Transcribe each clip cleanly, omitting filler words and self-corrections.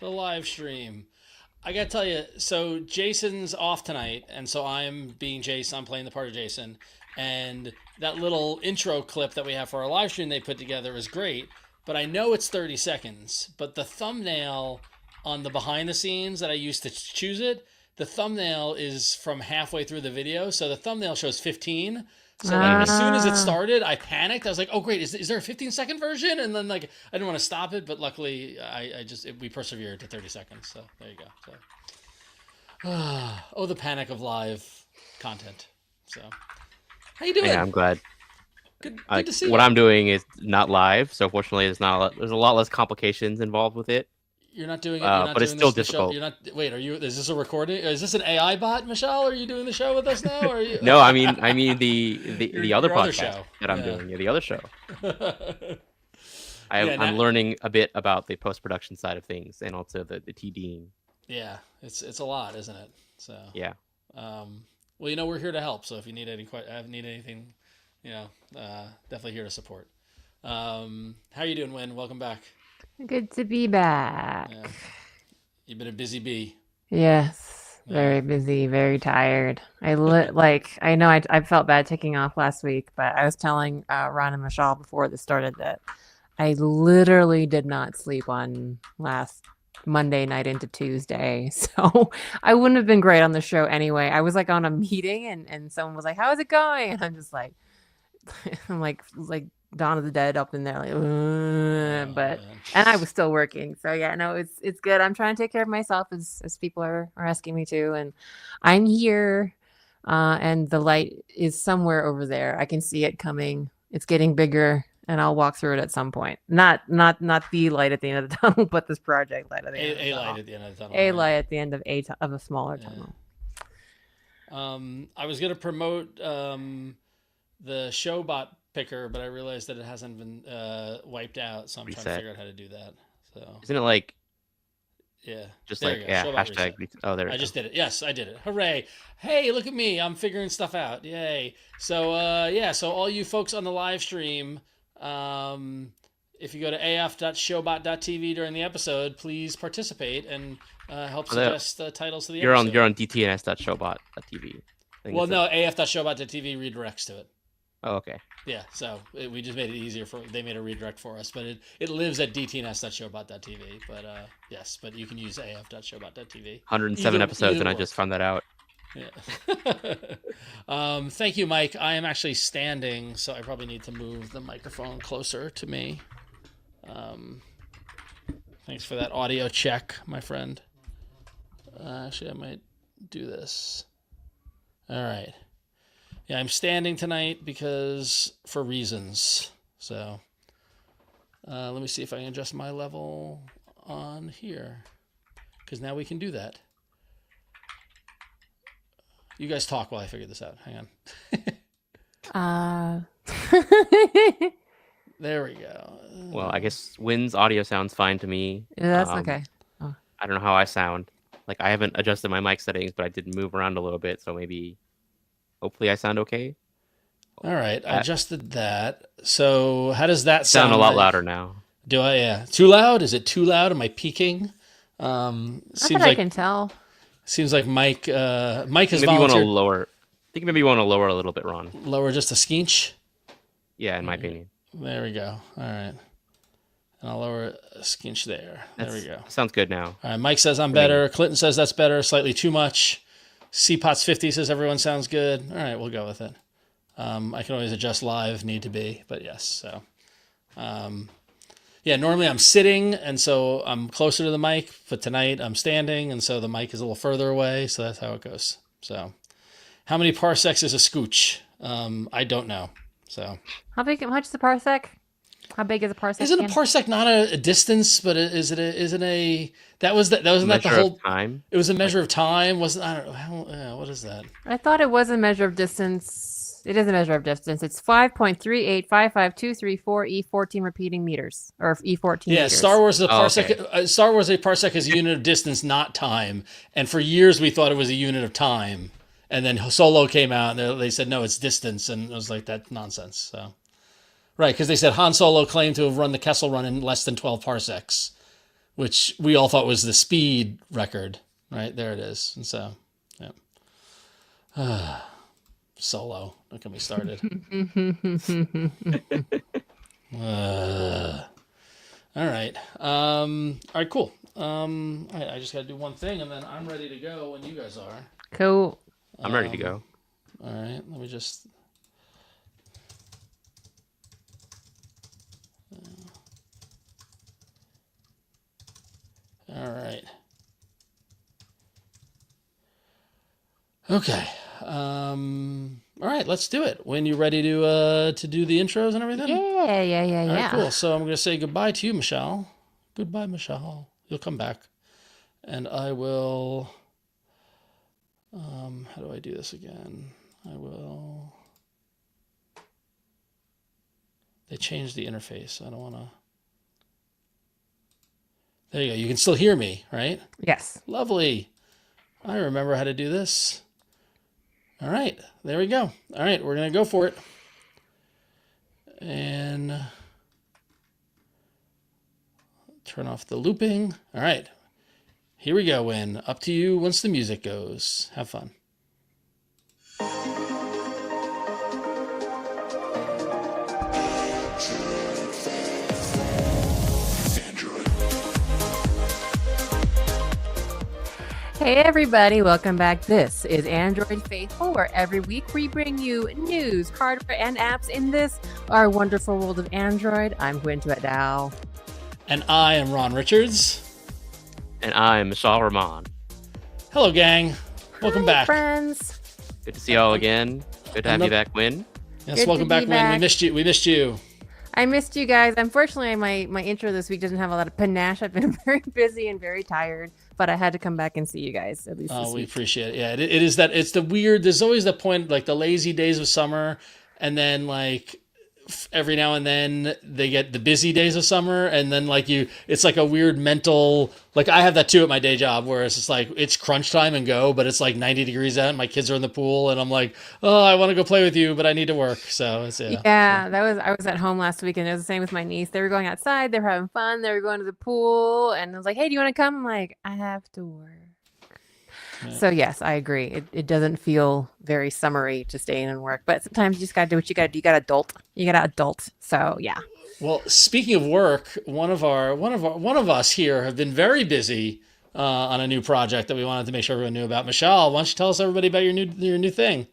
the live stream. I gotta tell you, so Jason's off tonight, and so I'm being Jason. I'm playing the part of Jason, and that little intro clip that we have for our live stream they put together is great. But I know it's 30 seconds. But the thumbnail on the behind the scenes that I used to choose it, the thumbnail is from halfway through the video, so the thumbnail shows 15. So like as soon as it started, I panicked. I was like, "Oh great, is there a 15-second version?" And then like I didn't want to stop it, but luckily we persevered to 30 seconds. So there you go. So oh, the panic of live content. So how you doing? Yeah, I'm glad. Good to see what you. I'm doing is not live, so fortunately, there's a lot less complications involved with it. You're not doing it. You're not but doing it's still this, difficult. The show. You're not. Wait, are you? Is this a recording? Is this an AI bot, Michelle? Are you doing the show with us now? Or are you? No, I mean the other your other podcast show. that I'm doing. Yeah, the other show. Yeah, I'm learning a bit about the post-production side of things and also the TDing. Yeah, it's a lot, isn't it? So yeah. Well, you know, we're here to help. So if you need anything, you know, definitely here to support. How are you doing, Wynn? Welcome back. Good to be back. Yeah. You've been a busy bee. Yes, very busy, very tired. I know I felt bad taking off last week, but I was telling Ron and Michelle before this started that I literally did not sleep on last Monday night into Tuesday. So I wouldn't have been great on the show anyway. I was like on a meeting and someone was like, "How is it going?" And I'm just like, I'm like Dawn of the Dead up in there, like, and I was still working. So yeah, no, it's good. I'm trying to take care of myself as people are asking me to, and I'm here. And the light is somewhere over there. I can see it coming. It's getting bigger, and I'll walk through it at some point. Not the light at the end of the tunnel, but this project light at the end of the tunnel. Light at the end of the tunnel. A light at the end of a smaller tunnel. I was gonna promote the Showbot picker, but I realized that it hasn't been wiped out, so I'm trying to figure out how to do that. So isn't it like just there like hashtag oh there I just did it. Yes, I did it. Hooray. Hey, look at me, I'm figuring stuff out. Yay. So so all you folks on the live stream, if you go to af.showbot.tv during the episode, please participate and help suggest titles to the episode. You're on dtns.showbot.tv. Well, no, af.showbot.tv redirects to it. Oh, okay. Yeah, so we just made it easier they made a redirect for us, but it lives at dtns.showbot.tv. But yes, but you can use af.showbot.tv. 107 episodes, and I just found that out. Yeah. Thank you, Mike. I am actually standing, so I probably need to move the microphone closer to me. Thanks for that audio check, my friend. Actually, I might do this. All right. Yeah, I'm standing tonight because for reasons. So let me see if I can adjust my level on here, because now we can do that. You guys talk while I figure this out. Hang on. There we go. Well, I guess Wynn's audio sounds fine to me. Yeah, that's okay. Oh. I don't know how I sound. Like, I haven't adjusted my mic settings, but I did move around a little bit, so hopefully I sound okay. All right, I adjusted that. So how does that sound a lot louder now? Do I? Yeah. Too loud? Is it too loud? Am I peaking? Seems like I can tell. Seems like Mike has maybe volunteered. You want to lower. I think maybe you want to lower a little bit, Ron. Lower just a skinch? Yeah, in my opinion. There we go. All right. And I'll lower a skinch there. There we go. Sounds good now. All right. Mike says I'm better. Clinton says that's better. Slightly too much. CPOTS50 says everyone sounds good. All right. We'll go with it. I can always adjust live if need to be. But yes. So, yeah, normally I'm sitting, and so I'm closer to the mic. But tonight I'm standing, and so the mic is a little further away. So that's how it goes. So how many parsecs is a scooch? I don't know. So how much is a parsec? How big is a parsec? Isn't a parsec not a distance, but isn't a that wasn't that the whole time? It was a measure of time, wasn't? I don't know. What is that? I thought it was a measure of distance. It is a measure of distance. It's 5.3855234 E14 repeating meters, or E14 Yeah, meters. Star Wars is a parsec. Okay. Star Wars a parsec is a unit of distance, not time. And for years we thought it was a unit of time. And then Solo came out, and they said, no, it's distance. And it was like, that's nonsense. So, right, because they said Han Solo claimed to have run the Kessel Run in less than 12 parsecs, which we all thought was the speed record. Right there it is. And so, yeah. Solo. Don't get me started. All right. All right, cool. I just got to do one thing, and then I'm ready to go when you guys are. Cool. I'm ready to go. All right. Let me just... All right. Okay. All right, let's do it. When you ready to do the intros and everything? Yeah. All right, cool. So I'm going to say goodbye to you, Michelle. Goodbye, Michelle. You'll come back. And I will... how do I do this again? I will... They changed the interface. So I don't want to... There you go. You can still hear me, right? Yes. Lovely. I remember how to do this. All right. There we go. All right. We're going to go for it. And turn off the looping. All right. Here we go, Win. Up to you once the music goes. Have fun. Hey everybody, welcome back. This is Android Faithful, where every week we bring you news, hardware, and apps in this, our wonderful world of Android. I'm Gwen Dow. And I am Ron Richards. And I'm Michelle Rahman. Hello, gang. Welcome back. Friends. Good to see y'all again. Good to have you back, Win. Yes, Good welcome to back, be Win. back. We missed you. I missed you guys. Unfortunately, my intro this week doesn't have a lot of panache. I've been very busy and very tired, but I had to come back and see you guys at least this We week. appreciate it. Yeah, it is that. It's the weird. There's always the point, like the lazy days of summer, and then like every now and then they get the busy days of summer, and then like it's like a weird mental. Like I have that too at my day job, where it's just like it's crunch time and go, but it's like 90 degrees out, and my kids are in the pool, and I'm like, oh, I want to go play with you, but I need to work. So it's Yeah, I was at home last week, and it was the same with my niece. They were going outside, they were having fun, they were going to the pool, and I was like, hey, do you want to come? I'm like, I have to work. Yeah. So yes, I agree. It doesn't feel very summery to stay in and work, but sometimes you just gotta do what you gotta do. You gotta adult. So yeah. Well, speaking of work, one of us here have been very busy on a new project that we wanted to make sure everyone knew about. Michelle, why don't you tell us everybody about your new thing?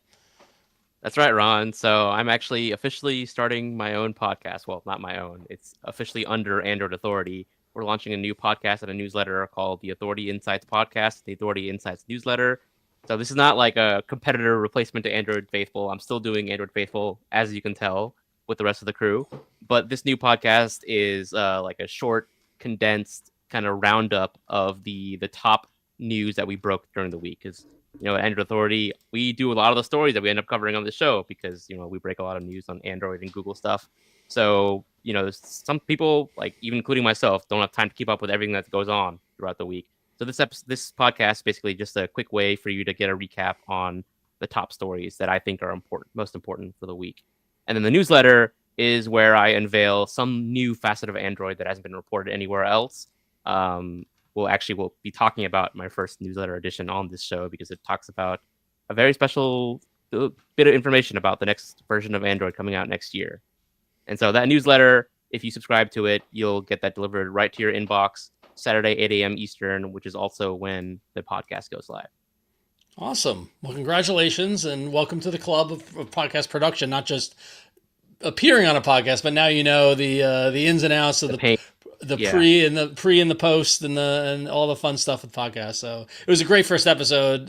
That's right, Ron. So I'm actually officially starting my own podcast. Well, not my own. It's officially under Android Authority. We're launching a new podcast and a newsletter called the Authority Insights Podcast, the Authority Insights newsletter. So this is not like a competitor replacement to Android Faithful. I'm still doing Android Faithful, as you can tell, with the rest of the crew. But this new podcast is like a short, condensed kind of roundup of the top news that we broke during the week. Because, at Android Authority, we do a lot of the stories that we end up covering on the show because, we break a lot of news on Android and Google stuff. So, some people, like even including myself, don't have time to keep up with everything that goes on throughout the week. So this podcast is basically just a quick way for you to get a recap on the top stories that I think are most important for the week. And then the newsletter is where I unveil some new facet of Android that hasn't been reported anywhere else. We'll be talking about my first newsletter edition on this show because it talks about a very special bit of information about the next version of Android coming out next year. And so that newsletter, if you subscribe to it, you'll get that delivered right to your inbox Saturday, 8 a.m. Eastern, which is also when the podcast goes live. Awesome. Well, congratulations and welcome to the club of podcast production, not just appearing on a podcast, but now you know the ins and outs of the pre and the post and all the fun stuff with podcasts. So it was a great first episode.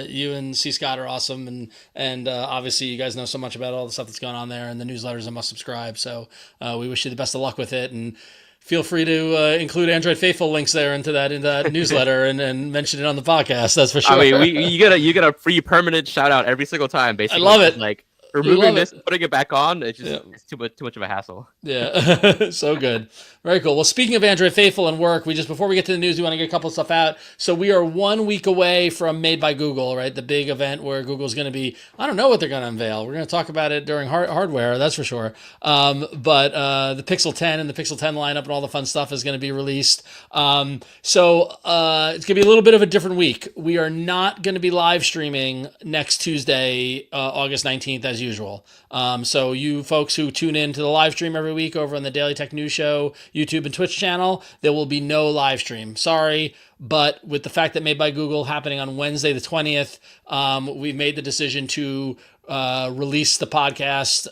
You and C. Scott are awesome, and obviously you guys know so much about all the stuff that's going on there, and the newsletter's a must subscribe. So we wish you the best of luck with it, and feel free to include Android Faithful links there into that newsletter and mention it on the podcast. That's for sure. I mean, you get a free permanent shout out every single time. Basically, I love it. Like Removing love this it. and putting it back on, it's just Yeah. it's too much of a hassle. Yeah, so good. Very cool. Well, speaking of Android Faithful and work, before we get to the news, we want to get a couple of stuff out. So we are 1 week away from Made by Google, right? The big event where Google's going to be, I don't know what they're going to unveil. We're going to talk about it during hardware, that's for sure. But the Pixel 10 and the Pixel 10 lineup and all the fun stuff is going to be released. So it's going to be a little bit of a different week. We are not going to be live streaming next Tuesday, August 19th, as usual. So you folks who tune in to the live stream every week over on the Daily Tech News Show YouTube and Twitch channel, there will be no live stream. Sorry, but with the fact that Made by Google happening on Wednesday the 20th, we've made the decision to release the podcast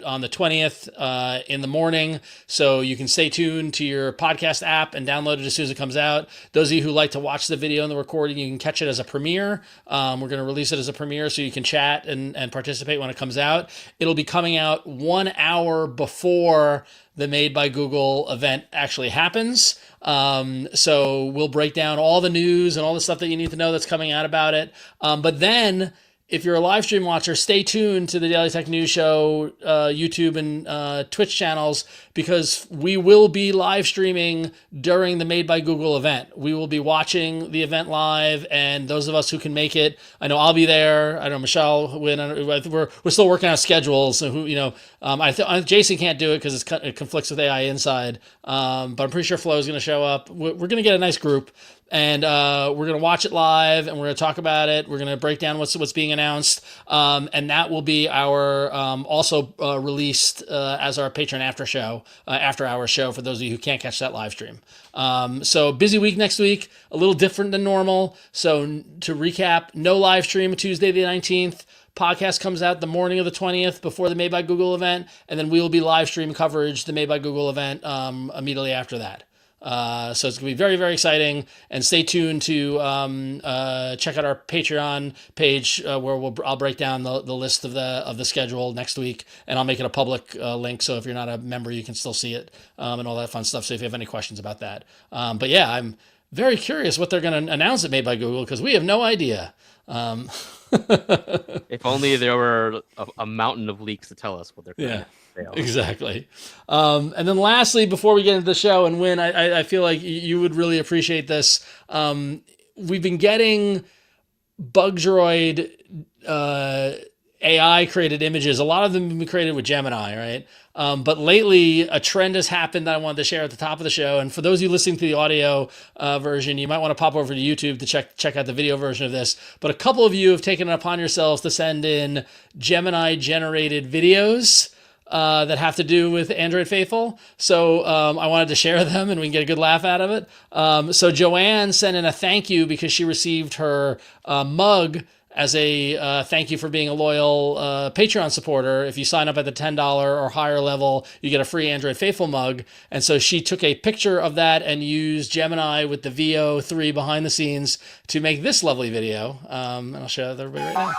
on the 20th in the morning. So you can stay tuned to your podcast app and download it as soon as it comes out. Those of you who like to watch the video and the recording, you can catch it as a premiere. We're going to release it as a premiere so you can chat and participate when it comes out. It'll be coming out 1 hour before the Made by Google event actually happens. So we'll break down all the news and all the stuff that you need to know that's coming out about it. But then, if you're a live stream watcher, stay tuned to the Daily Tech News Show, YouTube and Twitch channels, because we will be live streaming during the Made by Google event. We will be watching the event live, and those of us who can make it, I know I'll be there. I know Michelle, we're still working out schedules. So Jason can't do it because it conflicts with AI Inside, but I'm pretty sure Flo is going to show up. We're going to get a nice group. And we're going to watch it live, and we're going to talk about it. We're going to break down what's being announced, and that will be our also released as our Patron after hour show for those of you who can't catch that live stream. So busy week next week, a little different than normal. So to recap, no live stream Tuesday the 19th. Podcast comes out the morning of the 20th before the Made by Google event, and then we will be live stream coverage the Made by Google event immediately after that. So it's going to be very, very exciting, and stay tuned to check out our Patreon page where I'll break down the list of the schedule next week, and I'll make it a public link. So if you're not a member, you can still see it and all that fun stuff. So if you have any questions about that, but yeah, I'm very curious what they're going to announce at Made by Google, because we have no idea. If only there were a mountain of leaks to tell us what they're going to fail. Exactly. And then lastly, before we get into the show, and Win, I feel like you would really appreciate this. We've been getting Bug Droid AI created images. A lot of them have been created with Gemini, right? But lately, a trend has happened that I wanted to share at the top of the show. And for those of you listening to the audio version, you might want to pop over to YouTube to check out the video version of this. But a couple of you have taken it upon yourselves to send in Gemini-generated videos that have to do with Android Faithful. So I wanted to share them, and we can get a good laugh out of it. So Joanne sent in a thank you because she received her mug as a thank you for being a loyal Patreon supporter. If you sign up at the $10 or higher level, you get a free Android Faithful mug. And so she took a picture of that and used Gemini with the VO3 behind the scenes to make this lovely video. And I'll show it to everybody right now.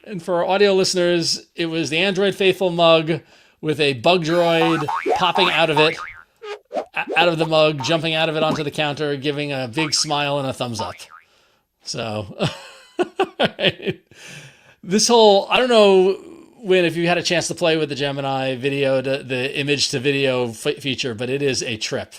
And for our audio listeners, it was the Android Faithful mug with a Bug Droid popping out of it, out of the mug, jumping out of it onto the counter, giving a big smile and a thumbs up. So, this whole, I don't know, Win, if you had a chance to play with the Gemini video, the image to video feature, but it is a trip.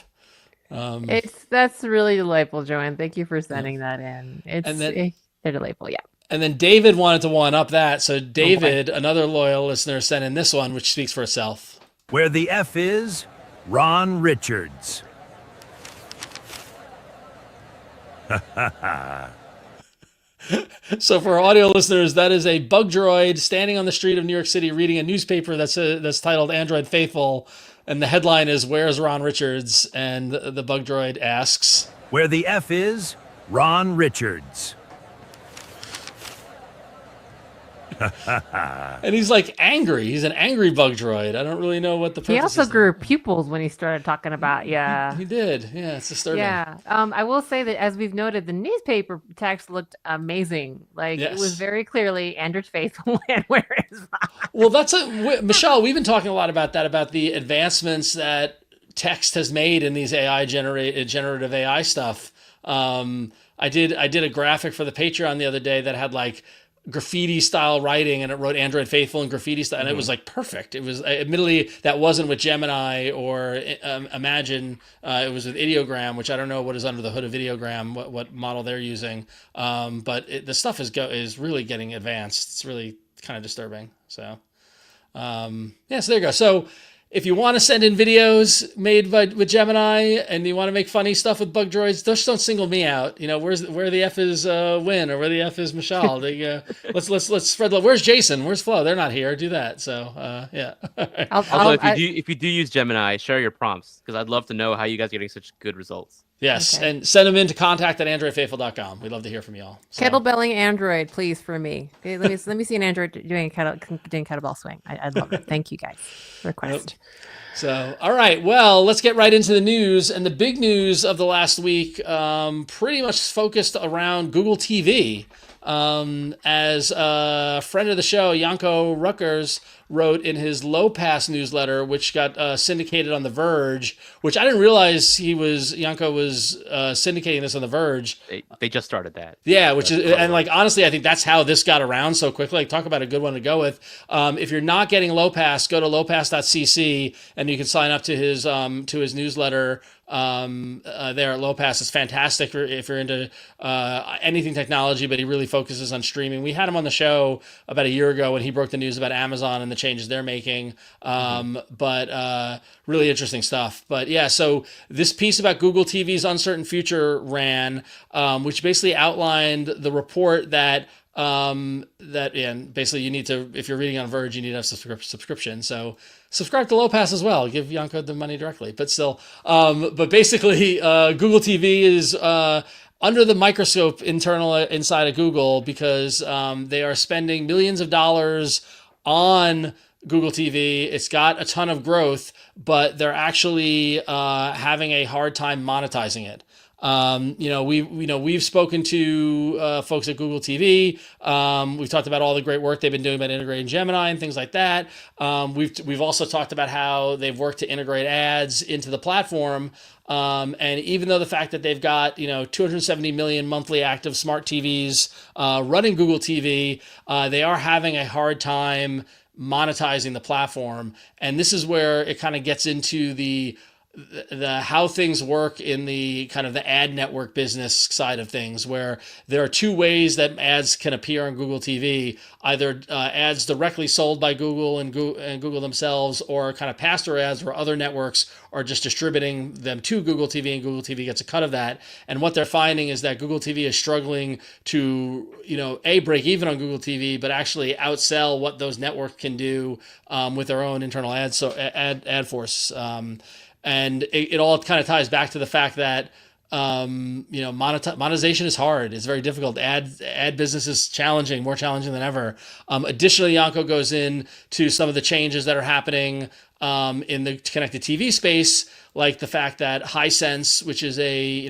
That's really delightful, Joanne. Thank you for sending that in. They're delightful, yeah. And then David wanted to one-up that. So David, another loyal listener, sent in this one, which speaks for itself. Where the F is, Ron Richards. So for our audio listeners, that is a Bug Droid standing on the street of New York City reading a newspaper that's titled Android Faithful. And the headline is, "Where's Ron Richards?" And the Bug Droid asks, Where the F is, Ron Richards. And he's like angry. He's an angry Bug Droid. I don't really know what the purpose He also is grew pupils when he started talking about, He did. Yeah, it's disturbing. Yeah. I will say that, as we've noted, the newspaper text looked amazing. Like, It was very clearly Android Faithful and Where is Ron? Well, Michelle, we've been talking a lot about that, about the advancements that text has made in these generative AI stuff. I did a graphic for the Patreon the other day that had like graffiti style writing, and it wrote Android Faithful in graffiti style, and it was like perfect. It was, admittedly, that wasn't with Gemini or Imagine. It was with Ideogram, which I don't know what is under the hood of Ideogram, what model they're using. But the stuff is really getting advanced. It's really kind of disturbing. So yeah, so there you go. So if you want to send in videos made with Gemini and you want to make funny stuff with bug droids, just don't single me out. You know, where the F is Win, or where the F is Michelle. Let's spread love. Where's Jason? Where's Flo? They're not here. Do that. So yeah. Although if you do use Gemini, share your prompts, because I'd love to know how you guys are getting such good results. Yes, Okay. and send them in to contact@androidfaithful.com. We'd love to hear from y'all. So. Kettlebelling Android, please, for me. Okay, let me see an Android doing kettlebell swing. I'd love it. Thank you, guys. Request. So, all right. Well, let's get right into the news. And the big news of the last week pretty much focused around Google TV. As a friend of the show, Janko Ruckers, wrote in his Low Pass newsletter, which got syndicated on The Verge, which I didn't realize Janko was syndicating this on The Verge. They just started that. Yeah, which is, and like, honestly, I think that's how this got around so quickly. Like, talk about a good one to go with. If you're not getting Low Pass, go to lowpass.cc and you can sign up to his newsletter there at Low Pass. It's fantastic if you're into anything technology, but he really focuses on streaming. We had him on the show about a year ago when he broke the news about Amazon and the changes they're making. But really interesting stuff. But yeah, so this piece about Google TV's uncertain future ran, which basically outlined the report that basically you need to, if you're reading on Verge, you need to have subscription. So subscribe to Low Pass as well. Give Janko the money directly. But still, but basically, Google TV is under the microscope inside of Google, because they are spending millions of dollars on Google TV. It's got a ton of growth, but they're actually having a hard time monetizing it. We've spoken to folks at Google TV. We've talked about all the great work they've been doing about integrating Gemini and things like that. We've also talked about how they've worked to integrate ads into the platform. And even though the fact that they've got 270 million monthly active smart TVs running Google TV, they are having a hard time monetizing the platform. And this is where it kind of gets into the how things work in the kind of the ad network business side of things, where there are two ways that ads can appear on Google TV: either ads directly sold by Google and Google themselves, or kind of pass-through ads where other networks are just distributing them to Google TV and Google TV gets a cut of that. And what they're finding is that Google TV is struggling to, break even on Google TV, but actually outsell what those networks can do with their own internal ad force. And it all kind of ties back to the fact that monetization is hard. It's very difficult. Ad business is challenging, more challenging than ever. Additionally, Janko goes into some of the changes that are happening in the connected TV space, like the fact that Hisense, which is a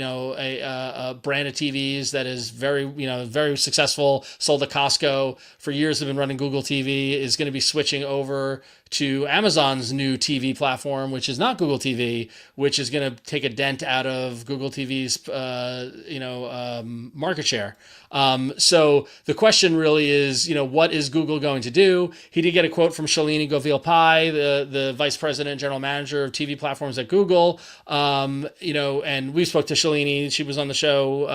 brand of TVs that is very successful, sold to Costco for years, have been running Google TV, is going to be switching over to Amazon's new TV platform, which is not Google TV, which is going to take a dent out of Google TV's market share. So the question really is, what is Google going to do? He did get a quote from Shalini Govil-Pai, the vice president and general manager of TV platforms at Google. And we spoke to Shalini. She was on the show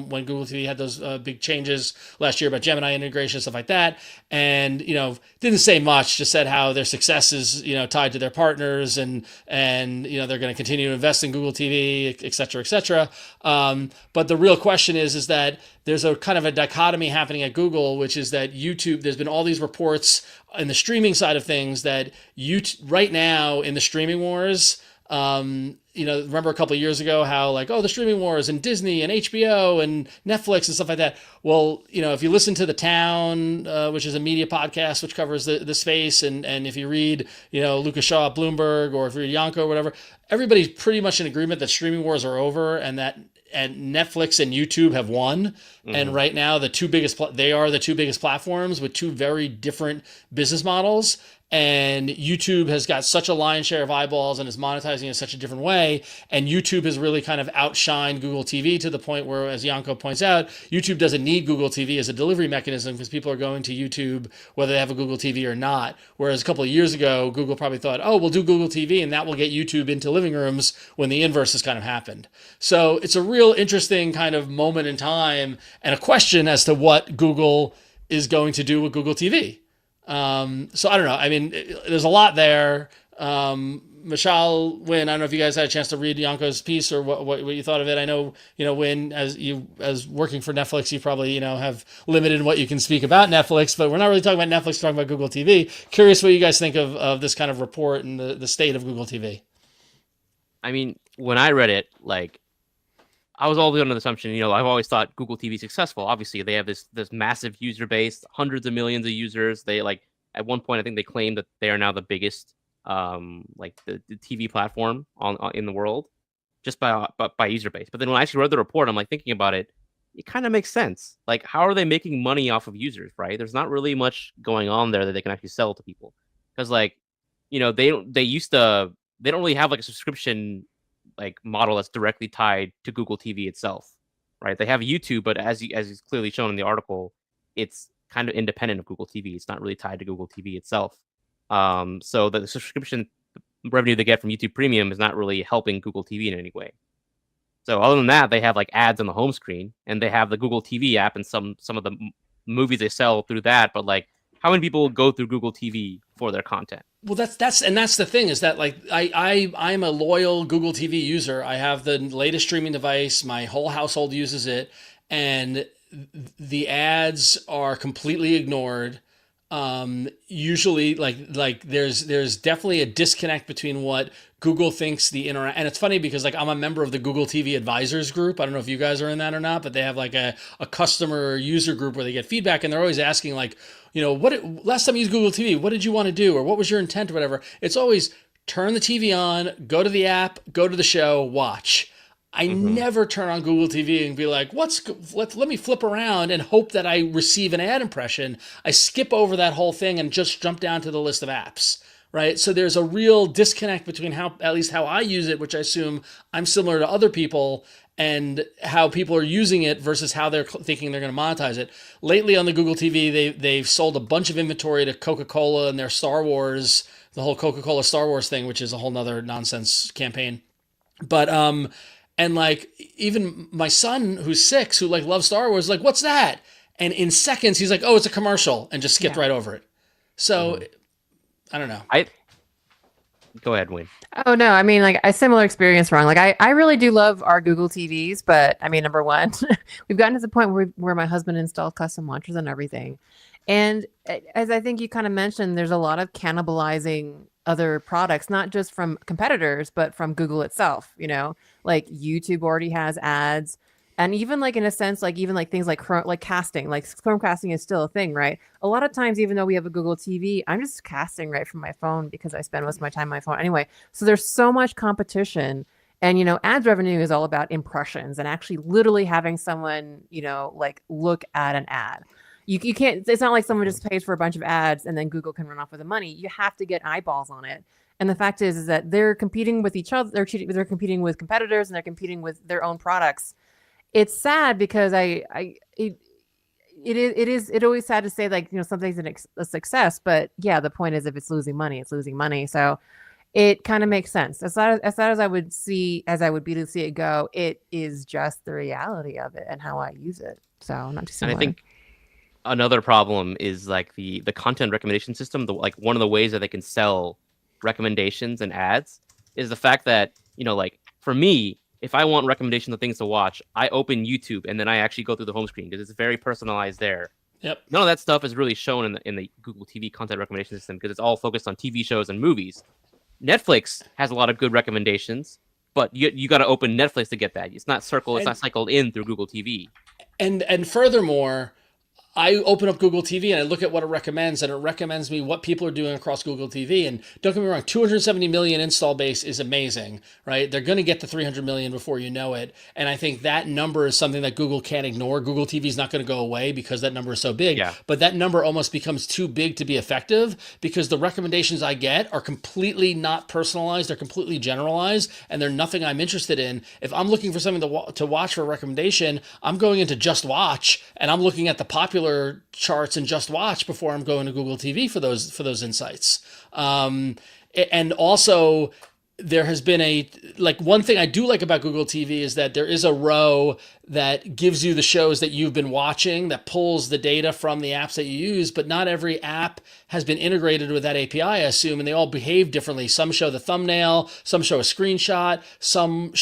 when Google TV had those big changes last year about Gemini integration, stuff like that. And, didn't say much, just said how their success is, tied to their partners, and they're going to continue to invest in Google TV, et cetera, et cetera. But the real question is that there's a kind of a dichotomy happening at Google, which is that YouTube, there's been all these reports in the streaming side of things that right now in the streaming wars, remember a couple of years ago how the streaming wars and Disney and HBO and Netflix and stuff like that. Well, if you listen to The Town, which is a media podcast which covers the space, and if you read, Lucas Shaw at Bloomberg, or if you read Janko or whatever, everybody's pretty much in agreement that streaming wars are over, and that Netflix and YouTube have won. Mm-hmm. And right now, they are the two biggest platforms with two very different business models. and YouTube has got such a lion's share of eyeballs and is monetizing in such a different way. And YouTube has really kind of outshined Google TV to the point where, as Yanko points out, YouTube doesn't need Google TV as a delivery mechanism because people are going to YouTube whether they have a Google TV or not. Whereas a couple of years ago, Google probably thought, oh, we'll do Google TV and that will get YouTube into living rooms, when the inverse has kind of happened. So it's a real interesting kind of moment in time and a question as to what Google is going to do with Google TV. So I don't know. I mean, there's a lot there. Michelle, Wynn, I don't know if you guys had a chance to read Yanko's piece or what you thought of it. I know, Wynn, as working for Netflix, you probably, have limited what you can speak about Netflix, but we're not really talking about Netflix, we're talking about Google TV. Curious what you guys think of this kind of report and the state of Google TV. I mean, when I read it, like, I was always under the assumption, I've always thought Google TV is successful. Obviously, they have this massive user base, hundreds of millions of users. They at one point, I think they claimed that they are now the biggest, the TV platform in the world, just by user base. But then when I actually read the report, I'm like thinking about it. It kind of makes sense. Like, how are they making money off of users, right? There's not really much going on there that they can actually sell to people, because they don't really have like a subscription model that's directly tied to Google TV itself, right? They have YouTube, but as is clearly shown in the article, it's kind of independent of Google TV. It's not really tied to Google TV itself. So the subscription revenue they get from YouTube Premium is not really helping Google TV in any way. So other than that, they have like ads on the home screen, and they have the Google TV app and some of the movies they sell through that. But how many people go through Google TV for their content? Well, that's the thing, is that I'm a loyal Google TV user. I have the latest streaming device. My whole household uses it, and the ads are completely ignored. Usually there's definitely a disconnect between what Google thinks and it's funny because I'm a member of the Google TV advisors group. I don't know if you guys are in that or not, but they have a customer user group where they get feedback, and they're always asking last time you used Google TV, what did you want to do? Or what was your intent or whatever? It's always turn the TV on, go to the app, go to the show, watch. I never turn on Google TV and be like, let me flip around and hope that I receive an ad impression. I skip over that whole thing and just jump down to the list of apps, right? So there's a real disconnect between at least how I use it, which I assume I'm similar to other people, and how people are using it versus how they're thinking they're going to monetize it. Lately on the Google TV, they've sold a bunch of inventory to Coca-Cola and their Star Wars, the whole Coca-Cola Star Wars thing, which is a whole nother nonsense campaign. But, and even my son, who's 6, who loves Star Wars, what's that? And in seconds, he's like, oh, it's a commercial, and just skipped right over it. So I don't know. Go ahead, Wayne. Oh no, I mean a similar experience, Ron. I really do love our Google TVs, but I mean, number one, we've gotten to the point where my husband installed custom launchers and everything. And as I think you kind of mentioned, there's a lot of cannibalizing other products, not just from competitors, but from Google itself. YouTube already has ads. And even in a sense, things like casting, Chromecasting is still a thing, right? A lot of times, even though we have a Google TV, I'm just casting right from my phone because I spend most of my time on my phone anyway. So there's so much competition, and ads revenue is all about impressions and actually literally having someone, look at an ad. You can't. It's not like someone just pays for a bunch of ads and then Google can run off with the money. You have to get eyeballs on it. And the fact is that they're competing with each other. They're competing with competitors, and they're competing with their own products. It's sad because it is always sad to say something's a success, but yeah, the point is if it's losing money, it's losing money. So it kind of makes sense. As sad as I would be to see it go, it is just the reality of it and how I use it. So not too similar. And I think another problem is the content recommendation system. One of the ways that they can sell recommendations and ads is the fact that for me, if I want recommendations of things to watch, I open YouTube and then I actually go through the home screen because it's very personalized there. Yep. None of that stuff is really shown in the Google TV content recommendation system because it's all focused on TV shows and movies. Netflix has a lot of good recommendations, but you got to open Netflix to get that. It's not cycled in through Google TV. And furthermore, I open up Google TV and I look at what it recommends, and it recommends me what people are doing across Google TV. And don't get me wrong, 270 million install base is amazing, right? They're going to get to 300 million before you know it. And I think that number is something that Google can't ignore. Google TV is not going to go away because that number is so big. Yeah. But that number almost becomes too big to be effective because the recommendations I get are completely not personalized. They're completely generalized, and they're nothing I'm interested in. If I'm looking for something to watch for a recommendation, I'm going into Just Watch, and I'm looking at the popular charts in Just Watch before I'm going to Google TV for those insights. And also, there has been one thing I do like about Google TV is that there is a row that gives you the shows that you've been watching, that pulls the data from the apps that you use, but not every app has been integrated with that API, I assume, and they all behave differently. Some show the thumbnail, some show a screenshot, some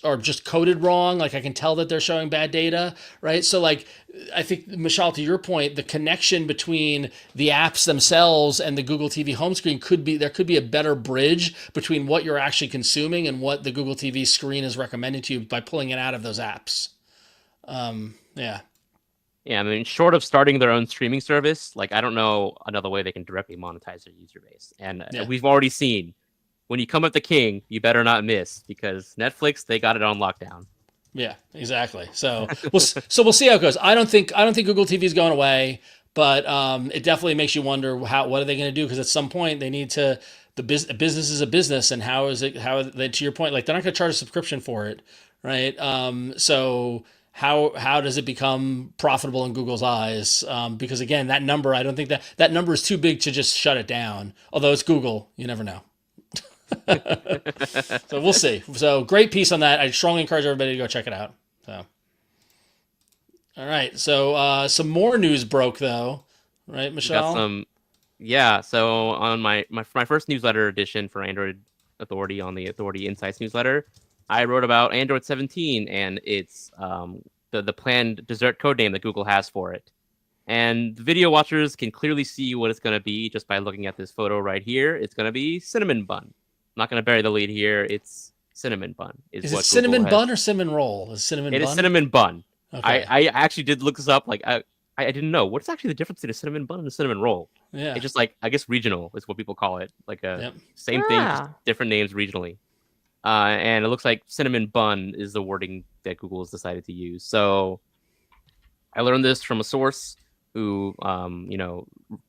are just coded wrong. Like, I can tell that they're showing bad data, right? So like, I think, Michelle, to your point, the connection between the apps themselves and the Google TV home screen there could be a better bridge between what you're actually consuming and what the Google TV screen is recommending to you by pulling it out of those apps. Yeah. Yeah, I mean, short of starting their own streaming service, like, I don't know another way they can directly monetize their user base. And we've already seen, when you come at the king, you better not miss, because Netflix, they got it on lockdown. Yeah, exactly. So we'll see how it goes. I don't think Google TV is going away, but it definitely makes you wonder what are they going to do? Because at some point they need to. Business is a business, and how are they, to your point, like, they're not going to charge a subscription for it, right? So how does it become profitable in Google's eyes? Because again, that number, I don't think that number is too big to just shut it down. Although it's Google, you never know. So we'll see. So great piece on that. I strongly encourage everybody to go check it out. So, all right. So some more news broke though, right, Michelle? Yeah. So on my first newsletter edition for Android Authority, on the Authority Insights newsletter, I wrote about Android 17 and its the planned dessert code name that Google has for it. And the video watchers can clearly see what it's going to be just by looking at this photo right here. It's going to be cinnamon bun. I'm not going to bury the lead here. It's cinnamon bun. Is it cinnamon bun or cinnamon roll? Is cinnamon bun? It is cinnamon bun. Okay. I actually did look this up. Like, I didn't know. What's actually the difference between a cinnamon bun and a cinnamon roll? Yeah. It's just like, I guess regional is what people call it. Like same thing, just different names regionally. And it looks like cinnamon bun is the wording that Google has decided to use. So I learned this from a source who,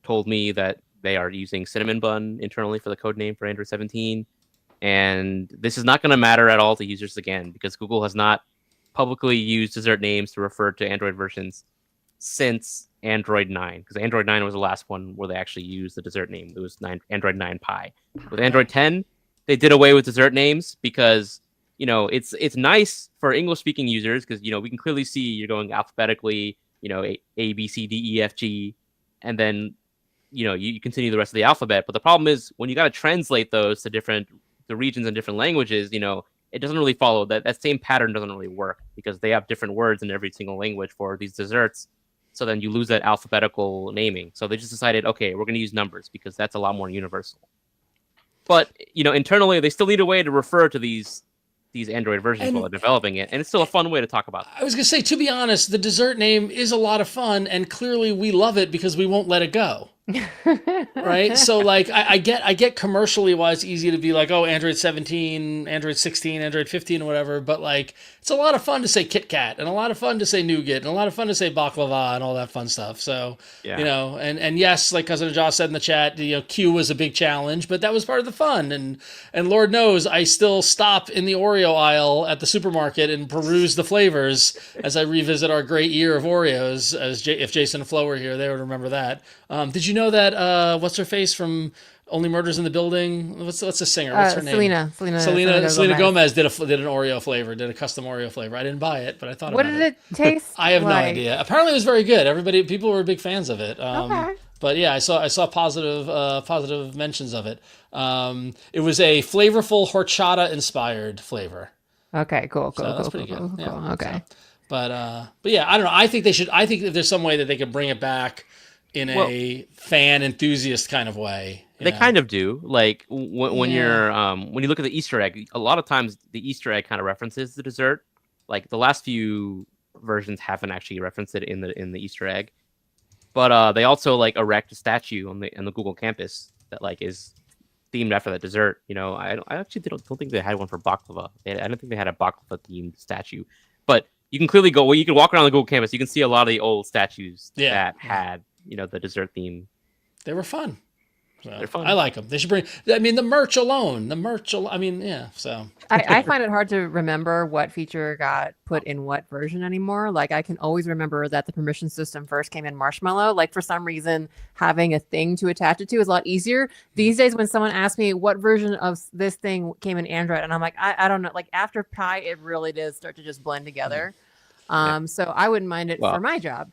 told me that they are using cinnamon bun internally for the code name for Android 17. And this is not going to matter at all to users again, because Google has not publicly used dessert names to refer to Android versions since Android 9, because Android 9 was the last one where they actually used the dessert name. It was Android 9 Pie. With Android 10, they did away with dessert names because, it's nice for English-speaking users because, we can clearly see you're going alphabetically, A, B, C, D, E, F, G, and then, you continue the rest of the alphabet. But the problem is when you got to translate those to the regions and different languages, it doesn't really follow that same pattern doesn't really work because they have different words in every single language for these desserts. So then you lose that alphabetical naming. So they just decided, okay, we're going to use numbers because that's a lot more universal. But, internally, they still need a way to refer to these Android versions while they're developing it. And it's still a fun way to talk about them. I was going to say, to be honest, the dessert name is a lot of fun, and clearly we love it because we won't let it go. Right? So, like, I get commercially why it's easy to be like, oh, Android 17, Android 16, Android 15, or whatever. But, like, it's a lot of fun to say Kit Kat, and a lot of fun to say nougat, and a lot of fun to say baklava, and all that fun stuff. So, and yes, like Cousin Josh said in the chat, Q was a big challenge, but that was part of the fun. And Lord knows I still stop in the Oreo aisle at the supermarket and peruse the flavors as I revisit our great year of Oreos. If Jason and Flo were here, they would remember that. Did you know that what's her face from Only Murders in the Building? What's the singer? What's her name? Selena Gomez did an Oreo flavor, did a custom Oreo flavor. I didn't buy it, but I thought about it. What did it taste? I have no idea. Apparently, it was very good. People were big fans of it. Okay. But yeah, I saw positive mentions of it. It was a flavorful horchata inspired flavor. Okay, cool. That's pretty good. Cool. Yeah, okay. So, but yeah, I don't know. I think that there's some way that they could bring it back in a fan enthusiast kind of way. They kind of do. Like when you're when you look at the Easter egg, a lot of times the Easter egg kind of references the dessert. Like the last few versions haven't actually referenced it in the Easter egg. But they also like erect a statue on the Google campus that like is themed after that dessert. I actually don't think they had one for baklava. I don't think they had a baklava themed statue, but you can clearly go. Well, you can walk around the Google campus. You can see a lot of the old statues that had the dessert theme. They were fun. So, they're fun. I like them. They should bring. I mean, the merch alone. I mean, yeah. So I find it hard to remember what feature got put in what version anymore. Like I can always remember that the permission system first came in Marshmallow. Like for some reason, having a thing to attach it to is a lot easier. These days, when someone asks me what version of this thing came in Android, and I'm like, I don't know. Like after Pi, it really does start to just blend together. So I wouldn't mind it for my job.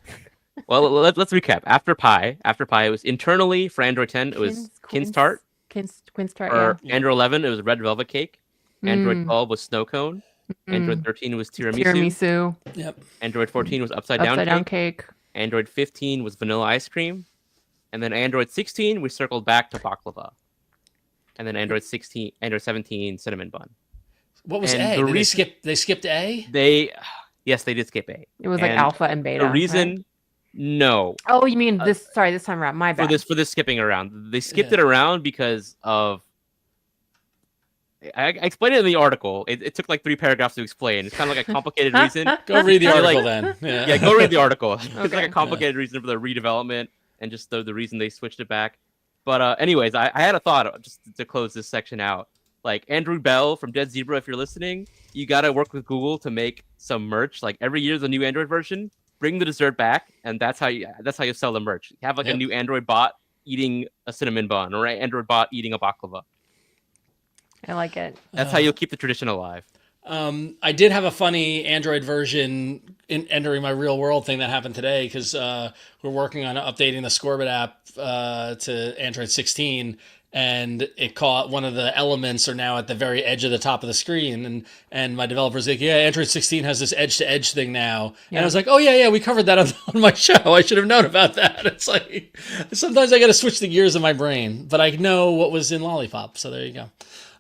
Well, let's recap. After Pi, it was internally for Android 10, it was Quince Tart. Quince Tart, For Android 11, it was Red Velvet Cake. Android 12 was Snow Cone. Android 13 was tiramisu. Yep. Android 14 was Upside Down Cake. Android 15 was Vanilla Ice Cream. And then Android 16, we circled back to baklava. And then Android 17, Cinnamon Bun. What was A? They skipped A? Yes, they did skip A. It was like alpha and beta. The reason... Right? No. Oh, you mean this? Sorry, this time around. My bad. For this skipping around, they skipped it around because of. I explained it in the article. It took like 3 paragraphs to explain. It's kind of like a complicated reason. Go read the article then. Yeah, go read the article. It's like a complicated reason for the redevelopment and just the reason they switched it back. But anyways, I had a thought just to close this section out. Like Andrew Bell from Dead Zebra, if you're listening, you got to work with Google to make some merch. Like every year, the new Android version. Bring the dessert back, and that's how you sell the merch. Have like a new Android bot eating a cinnamon bun, or an Android bot eating a baklava. I like it. That's how you'll keep the tradition alive. I did have a funny Android version in entering my real world thing that happened today because we're working on updating the Scorbit app to Android 16. And it caught one of the elements are now at the very edge of the top of the screen. And my developer's like, yeah, Android 16 has this edge to edge thing now. Yeah. And I was like, oh yeah, we covered that on my show. I should have known about that. It's like, sometimes I got to switch the gears in my brain, but I know what was in Lollipop. So there you go.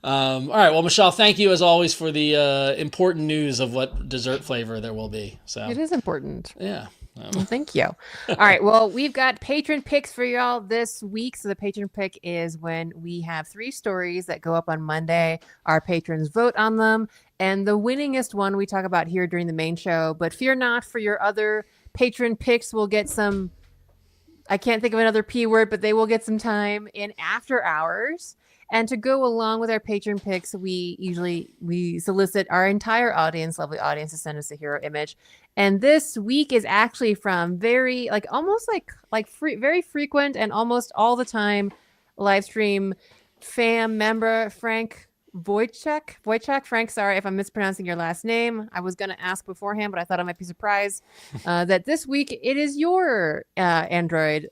All right. Well, Michelle, thank you as always for the important news of what dessert flavor there will be. So it is important. Yeah. Well, thank you. All right. Well, we've got patron picks for y'all this week. So the patron pick is when we have 3 stories that go up on Monday. Our patrons vote on them. And the winningest one we talk about here during the main show. But fear not, for your other patron picks, we'll get some, I can't think of another P word, but they will get some time in after hours. And to go along with our patron picks, we solicit our entire audience, lovely audience, to send us a hero image. And this week is actually from very very frequent and almost all the time live stream fam member Frank Wojciech. Frank, sorry if I'm mispronouncing your last name. I was going to ask beforehand, but I thought I might be surprised that this week it is your Android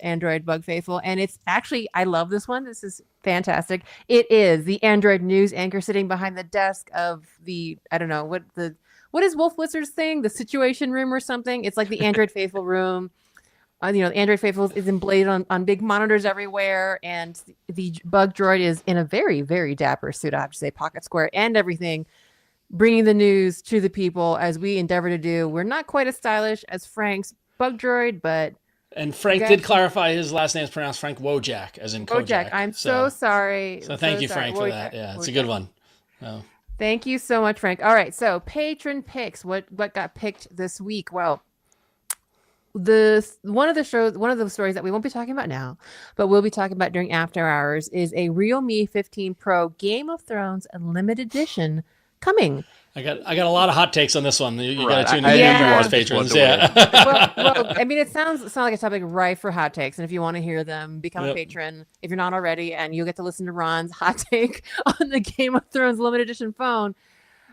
bug faithful. And it's actually, I love this one. This is fantastic. It is the Android news anchor sitting behind the desk of the, I don't know, what is Wolf Blizzard's thing? The Situation Room or something? It's like the Android faithful room. Android Faithful is emblazoned on big monitors everywhere, and the bug droid is in a very, very dapper suit, I have to say, pocket square and everything, bringing the news to the people as we endeavor to do. We're not quite as stylish as Frank's bug droid, but... And Frank did clarify his last name is pronounced Frank Wojak, as in Kojak. I'm so sorry. So thank you, Frank, for that. Yeah, it's a good one. Oh. Thank you so much, Frank. All right, so patron picks. What got picked this week? Well... one of the stories that we won't be talking about now, but we'll be talking about during after hours is a Realme 15 Pro Game of Thrones limited edition coming. I got a lot of hot takes on this one. You got to tune in as patrons. Well, I mean, it sounds like a topic rife for hot takes, and if you want to hear them, become a patron if you're not already, and you'll get to listen to Ron's hot take on the Game of Thrones limited edition phone.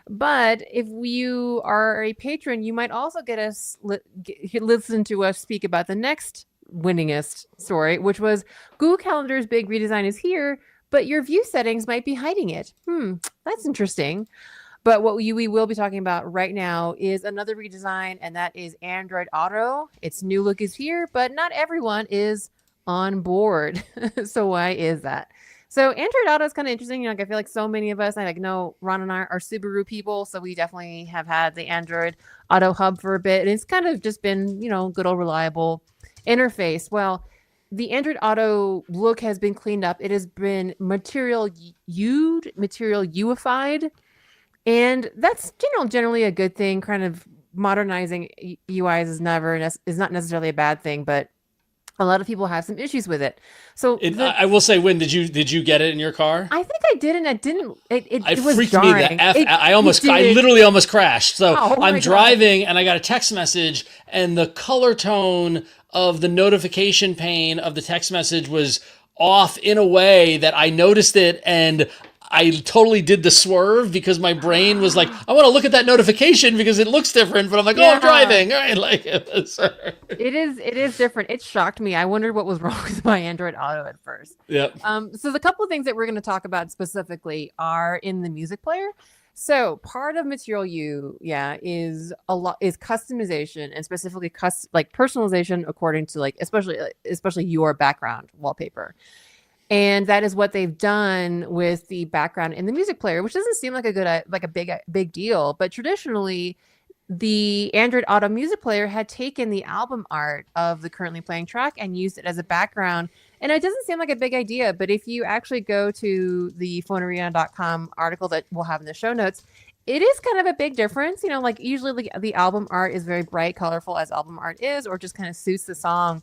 But if you are a patron, you might also get us listen to us speak about the next winningest story, which was Google Calendar's big redesign is here, but your view settings might be hiding it. That's interesting. But what we will be talking about right now is another redesign, and that is Android Auto. Its new look is here, but not everyone is on board. So why is that? So Android Auto is kind of interesting. I feel like so many of us, know Ron and I are Subaru people, so we definitely have had the Android Auto hub for a bit. And it's kind of just been, good old reliable interface. Well, the Android Auto look has been cleaned up. It has been material UIfied, and that's generally a good thing. Kind of modernizing UIs is not necessarily a bad thing, but a lot of people have some issues with it. So I will say, Wynn, did you get it in your car? I think I did, and I didn't. It was freaked jarring. me the F. I literally almost crashed. So Oh, my I'm God. driving and I got a text message, and the color tone of the notification pane of the text message was off in a way that I noticed it, and I totally did the swerve because my brain was like, I want to look at that notification because it looks different, but I'm like, oh, I'm driving. All right, like It is different. It shocked me. I wondered what was wrong with my Android Auto at first. Yep. So the couple of things that we're going to talk about specifically are in the music player. So part of Material U, is customization, and specifically like personalization according to especially your background wallpaper. And that is what they've done with the background in the music player, which doesn't seem like a big deal. But traditionally, the Android Auto music player had taken the album art of the currently playing track and used it as a background. And it doesn't seem like a big idea, but if you actually go to the phonearena.com article that we'll have in the show notes, it is kind of a big difference. Like usually the album art is very bright, colorful, as album art is, or just kind of suits the song.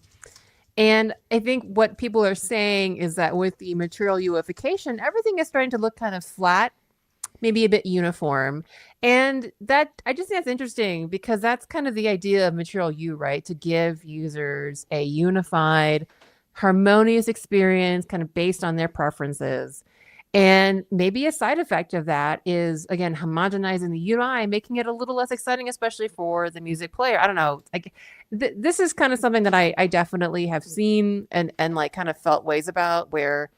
And I think what people are saying is that with the material UIfication, everything is starting to look kind of flat, maybe a bit uniform. And that, I just think that's interesting because that's kind of the idea of Material U, right? To give users a unified, harmonious experience kind of based on their preferences. And maybe a side effect of that is, again, homogenizing the UI, making it a little less exciting, especially for the music player. I don't know. This is kind of something that I definitely have seen and like kind of felt ways about, where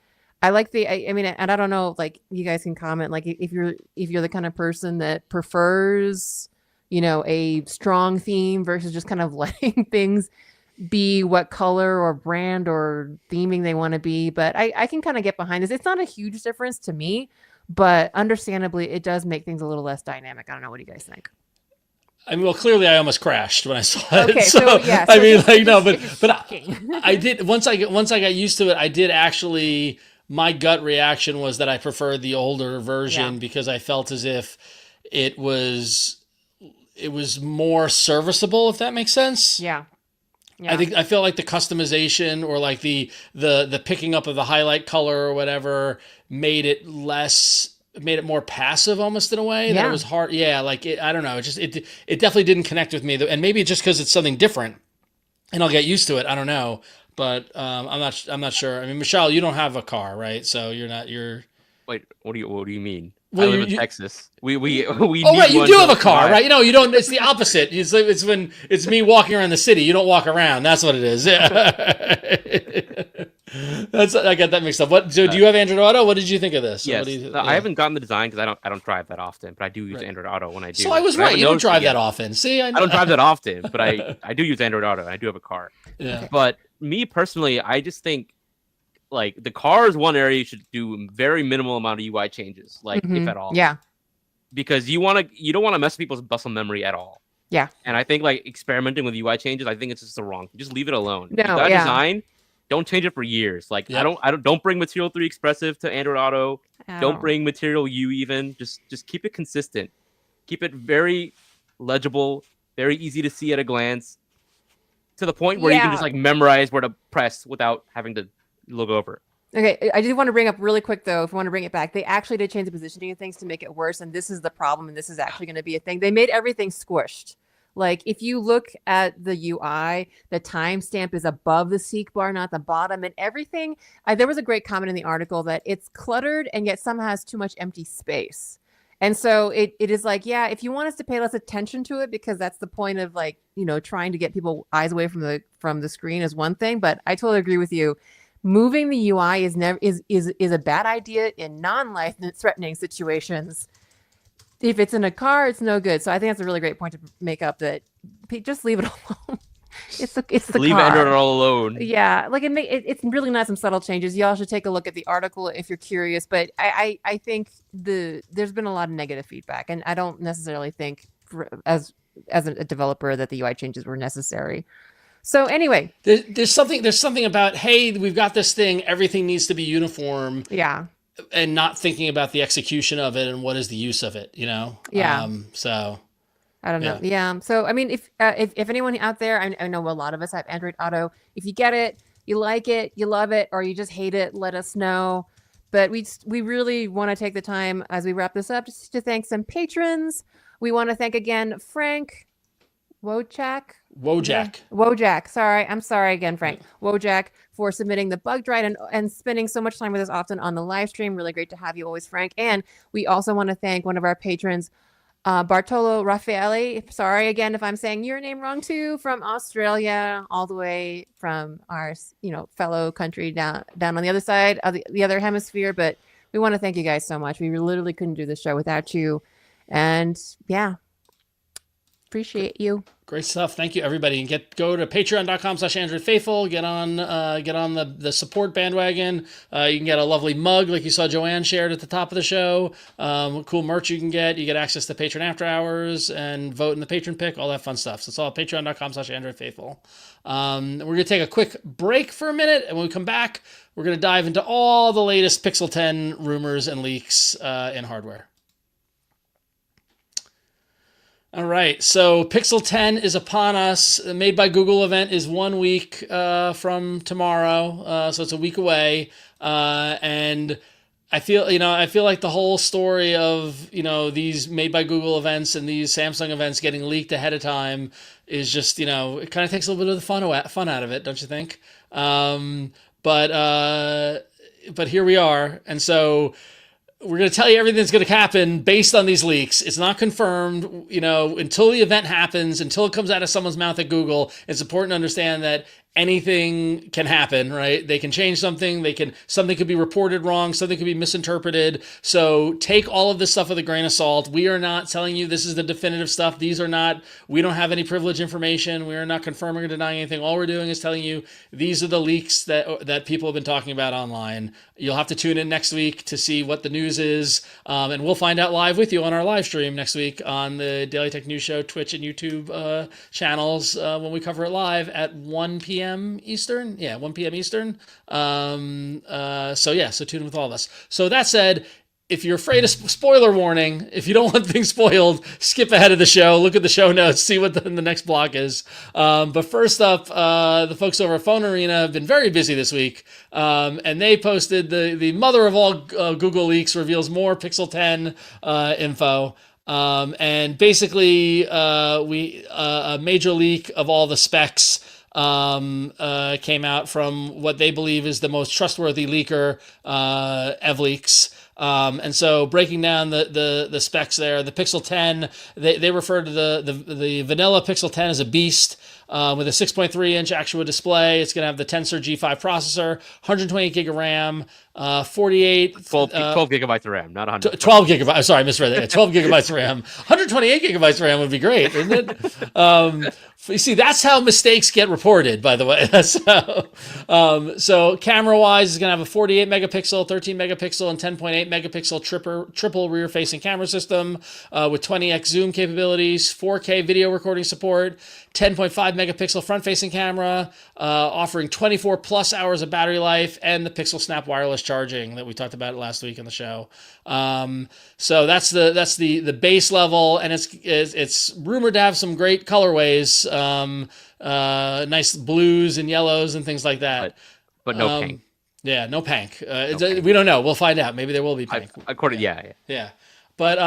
I like I mean, and I don't know, like you guys can comment, like if you're the kind of person that prefers, a strong theme versus just kind of letting things be what color or brand or theming they want to be. But I can kind of get behind this. It's not a huge difference to me, but understandably it does make things a little less dynamic. I don't know. What do you guys think? I mean, well, clearly I almost crashed when I saw it. Okay, so yeah. I mean, like, no, but shocking. I did once I got used to it. I did actually. My gut reaction was that I preferred the older version because I felt as if it was more serviceable, if that makes sense. Yeah. I feel like the customization or like the picking up of the highlight color or whatever made it more passive almost in a way that it was hard. Yeah. Like I don't know. It definitely didn't connect with me, and maybe it's just because it's something different and I'll get used to it. I don't know, but I'm not sure. I mean, Michelle, you don't have a car, right? So you're Wait, what do you mean? Well, I live in Texas. We Oh, need right, you one do to have a car, drive. right? You don't. It's the opposite. It's when it's me walking around the city. You don't walk around. That's what it is. Yeah. I got that mixed up. So do you have Android Auto? What did you think of this? Yes, So I haven't gotten the design because I don't drive that often, but I do use Android Auto when I do. So I was But right. haven't You don't noticed drive it yet. that often. See, I don't drive that often, but I do use Android Auto. And I do have a car. Yeah. But me personally, I just think like the car is one area you should do very minimal amount of UI changes, like if at all. Yeah. Because you don't want to mess with people's muscle memory at all. Yeah. And I think like experimenting with UI changes, I think it's just the wrong. Just leave it alone. No, you got yeah. design, don't change it for years. Like Yep. don't bring Material 3 Expressive to Android Auto. I Don't bring Material U even. Just keep it consistent. Keep it very legible, very easy to see at a glance, to the point where you can just like memorize where to press without having to look over. Okay, I did want to bring up really quick though, if you want to bring it back, they actually did change the positioning of things to make it worse, and this is the problem, and this is actually going to be a thing. They made everything squished. Like if you look at the UI, the timestamp is above the seek bar, not the bottom, and everything. There was a great comment in the article that it's cluttered and yet somehow has too much empty space. And so it is like, yeah, if you want us to pay less attention to it, because that's the point of like, trying to get people eyes away from the screen is one thing, but I totally agree with you. Moving the UI is a bad idea in non-life threatening situations. If it's in a car, it's no good. So I think that's a really great point to make up, that just leave it alone. It's the Leave car. Android all alone. Yeah, like it's really not some subtle changes. Y'all should take a look at the article if you're curious. But I think there's been a lot of negative feedback, and I don't necessarily think as a developer that the UI changes were necessary. So anyway, there's something about, hey, we've got this thing, everything needs to be uniform, yeah. and not thinking about the execution of it and what is the use of it, Yeah. So I don't know. Yeah. So I mean, if anyone out there, I know a lot of us have Android Auto. If you get it, you like it, you love it, or you just hate it, let us know. But we really want to take the time as we wrap this up just to thank some patrons. We want to thank again Frank Wojak. Wojak. Sorry. I'm sorry again, Frank. Wojak, for submitting the bug drive and spending so much time with us often on the live stream. Really great to have you always, Frank. And we also want to thank one of our patrons, Bartolo Raffaele. Sorry again if I'm saying your name wrong too, from Australia, all the way from our fellow country down on the other side of the other hemisphere. But we want to thank you guys so much. We literally couldn't do this show without you. And yeah, appreciate you. Great stuff. Thank you, everybody. And go to patreon.com/AndroidFaithful. Get on the support bandwagon. You can get a lovely mug like you saw Joanne shared at the top of the show. Cool merch you can get. You get access to Patron After Hours and vote in the Patron Pick, all that fun stuff. So it's all patreon.com/AndroidFaithful. We're going to take a quick break for a minute. And when we come back, we're going to dive into all the latest Pixel 10 rumors and leaks in hardware. All right, so Pixel 10 is upon us. The Made by Google event is 1 week from tomorrow, so it's a week away. And I feel like the whole story of these Made by Google events and these Samsung events getting leaked ahead of time is just it kind of takes a little bit of the fun out of it, don't you think? But here we are, and so we're going to tell you everything that's going to happen based on these leaks. It's not confirmed, until the event happens, until it comes out of someone's mouth at Google. It's important to understand that anything can happen, right? They can change something. Something could be reported wrong. Something could be misinterpreted. So take all of this stuff with a grain of salt. We are not telling you this is the definitive stuff. We don't have any privileged information. We are not confirming or denying anything. All we're doing is telling you these are the leaks that people have been talking about online. You'll have to tune in next week to see what the news is. And we'll find out live with you on our live stream next week on the Daily Tech News Show, Twitch and YouTube channels when we cover it live at 1 p.m. Eastern. Yeah, 1 p.m. Eastern. So tune in with all of us. So that said, if you're afraid of spoiler warning, if you don't want things spoiled, skip ahead of the show, look at the show notes, see what the next block is. But first up, the folks over at Phone Arena have been very busy this week, and they posted the mother of all Google leaks reveals more Pixel 10 info. And basically, a major leak of all the specs came out from what they believe is the most trustworthy leaker, EvLeaks. And so breaking down the specs there, the Pixel 10, they refer to the vanilla Pixel 10 as a beast. With a 6.3-inch actual display. It's going to have the Tensor G5 processor, 128 gig of RAM, 12 gigabytes of RAM, not 100. 12 gigabytes. Sorry, I misread that. 12 gigabytes of RAM. 128 gigabytes of RAM would be great, isn't it? You see, that's how mistakes get reported, by the way. So camera-wise, it's going to have a 48 megapixel, 13 megapixel, and 10.8 megapixel triple rear-facing camera system with 20x zoom capabilities, 4K video recording support, 10.5 megapixel front-facing camera, offering 24 plus hours of battery life, and the Pixel Snap wireless charging that we talked about last week on the show. So that's the base level, and it's rumored to have some great colorways, nice blues and yellows and things like that. But no pink. Yeah, no pank. We don't know. We'll find out. Maybe there will be pank. Yeah. But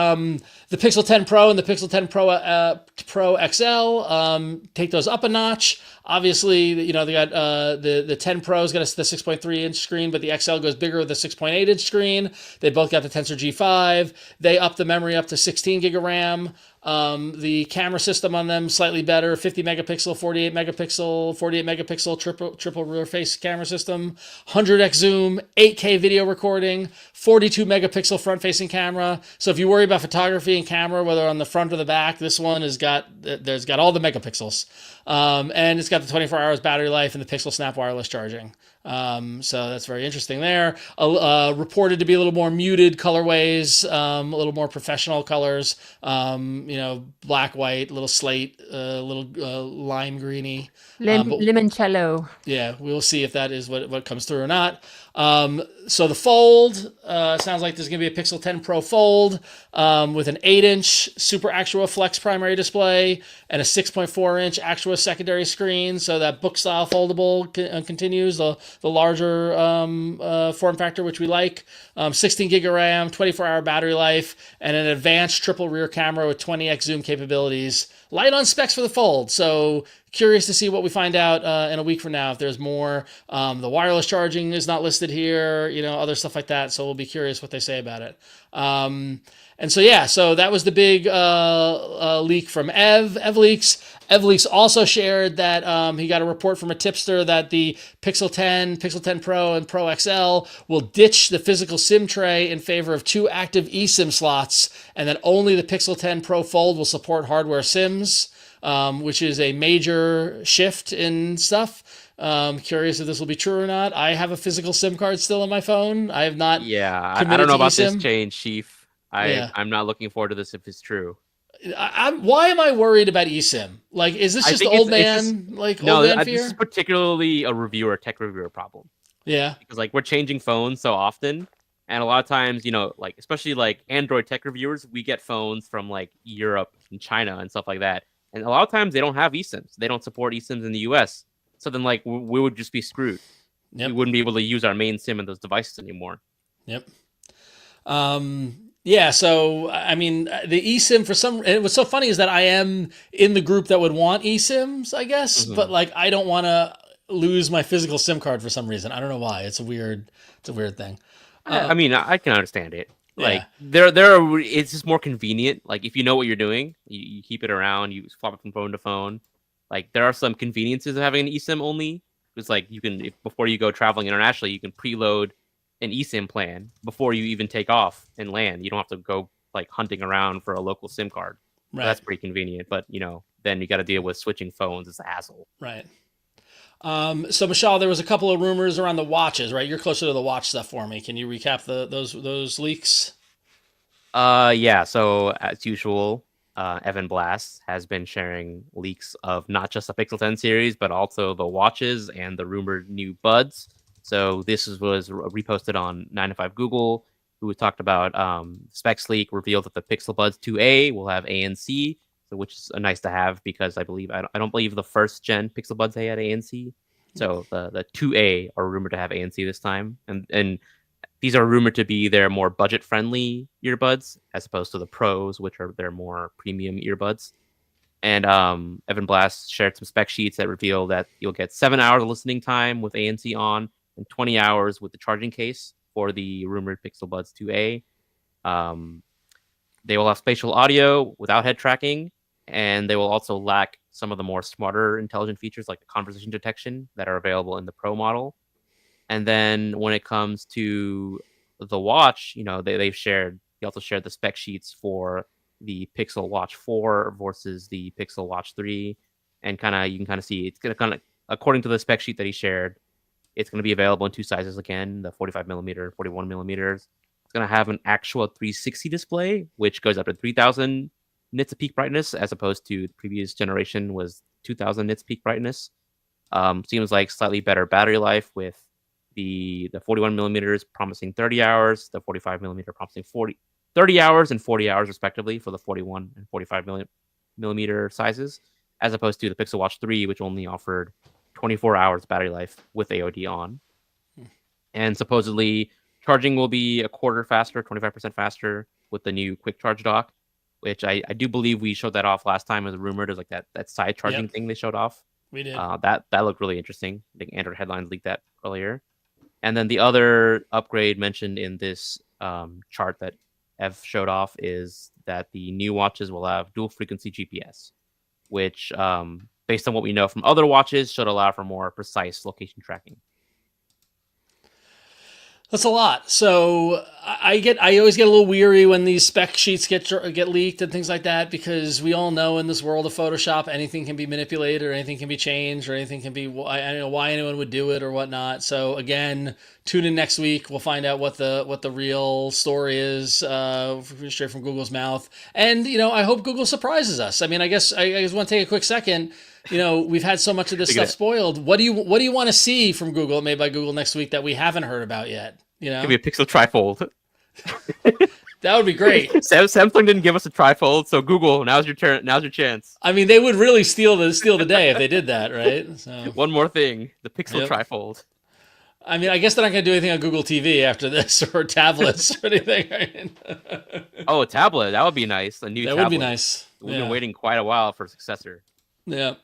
the Pixel 10 Pro and the Pixel 10 Pro XL take those up a notch. Obviously, they got the 10 Pro's got the 6.3-inch screen, but the XL goes bigger with the 6.8-inch screen. They both got the Tensor G5. They upped the memory up to 16 gig of RAM. The camera system on them slightly better, 50 megapixel, 48 megapixel triple rear face camera system, 100x zoom, 8K video recording, 42 megapixel front facing camera. So if you worry about photography and camera, whether on the front or the back, this one there's got all the megapixels. And it's got the 24 hours battery life and the Pixel Snap wireless charging. So that's very interesting there. Reported to be a little more muted colorways, a little more professional colors. Black, white, little slate, little lime greeny. But Limoncello. yeah, we'll see if that is what comes through or not. So the Fold sounds like there's going to be a Pixel 10 Pro Fold with an 8-inch Super Actua Flex primary display and a 6.4-inch Actua secondary screen. So that book style foldable continues, the larger form factor, which we like. 16 gig of RAM, 24-hour battery life, and an advanced triple rear camera with 20x zoom capabilities. Light on specs for the Fold. So curious to see what we find out in a week from now, if there's more. The wireless charging is not listed here, other stuff like that. So we'll be curious what they say about it. So that was the big leak from EvLeaks. EvLeaks also shared that he got a report from a tipster that the Pixel 10, Pixel 10 Pro, and Pro XL will ditch the physical SIM tray in favor of 2 active eSIM slots, and that only the Pixel 10 Pro Fold will support hardware SIMs, which is a major shift in stuff. Curious if this will be true or not. I have a physical SIM card still on my phone. I have not. Yeah, I don't know about this change, Chief. Yeah. I'm not looking forward to this if it's true. Why am I worried about eSIM? Like, is this just old man fear? This is particularly a tech reviewer problem. Yeah. Because we're changing phones so often, and a lot of times, especially Android tech reviewers, we get phones from Europe and China and stuff like that. And a lot of times they don't have eSIMs. They don't support eSIMs in the US. So then we would just be screwed. Yep. We wouldn't be able to use our main SIM in those devices anymore. Yep. Yeah, so I mean, the eSIM and what's so funny is that I am in the group that would want eSIMs, I guess, but I don't want to lose my physical SIM card for some reason. I don't know why. It's a weird thing. I mean, I can understand it. Yeah. It's just more convenient. If you know what you're doing, you keep it around, you swap it from phone to phone. There are some conveniences of having an eSIM only. It's you can, before you go traveling internationally, you can preload an eSIM plan before you even take off and land. You don't have to go hunting around for a local SIM card. Right. That's pretty convenient. But then you got to deal with switching phones. It's a hassle. Right. So Michelle, there was a couple of rumors around the watches, right? You're closer to the watch stuff for me. Can you recap those leaks? Yeah. So as usual, Evan Blass has been sharing leaks of not just the Pixel 10 series, but also the watches and the rumored new buds. So this was reposted on 9to5 Google, who talked about specs leak, revealed that the Pixel Buds 2a will have ANC, so which is nice to have because I don't believe the first gen Pixel Buds A had ANC. So the 2a are rumored to have ANC this time, and these are rumored to be their more budget friendly earbuds as opposed to the Pros, which are their more premium earbuds. And Evan Blass shared some spec sheets that reveal that you'll get 7 hours of listening time with ANC on, and 20 hours with the charging case for the rumored Pixel Buds 2a. They will have spatial audio without head tracking, and they will also lack some of the more smarter intelligent features like the conversation detection that are available in the Pro model. And then when it comes to the watch, they also shared the spec sheets for the Pixel Watch 4 versus the Pixel Watch 3, and you can see it's gonna according to the spec sheet that he shared, it's going to be available in 2 sizes again, the 45mm, 41mm. It's going to have an actual 360 display, which goes up to 3000 nits of peak brightness, as opposed to the previous generation was 2000 nits peak brightness. Seems like slightly better battery life, with the 41mm promising 30 hours, the 45mm promising 30 hours and 40 hours respectively for the 41 and 45mm sizes, as opposed to the Pixel Watch 3, which only offered 24 hours battery life with AOD on. And supposedly charging will be a quarter faster, 25% faster with the new quick charge dock, which I do believe we showed that off last time as rumored. There's that side charging thing they showed off. We did. That looked really interesting. I think Android Headlines leaked that earlier. And then the other upgrade mentioned in this chart that Ev showed off is that the new watches will have dual frequency GPS, which based on what we know from other watches, should allow for more precise location tracking. That's a lot. So I always get a little weary when these spec sheets get leaked and things like that, because we all know in this world of Photoshop anything can be manipulated or anything can be changed or anything can be, I don't know why anyone would do it or whatnot. So again, tune in next week. We'll find out what the real story is, straight from Google's mouth. And I hope Google surprises us. I mean, I guess I just want to take a quick second. We've had so much of this stuff spoiled. What do you want to see from Google, made by Google, next week that we haven't heard about yet? Give me a Pixel trifold. That would be great. Samsung didn't give us a trifold, so Google, now's your turn. Now's your chance. I mean, they would really steal the day if they did that, right? So one more thing, the Pixel trifold. I mean, I guess they're not going to do anything on Google TV after this, or tablets or anything. Right? Oh, a tablet. That would be nice. A new tablet. That would be nice. We've been waiting quite a while for a successor. Yeah.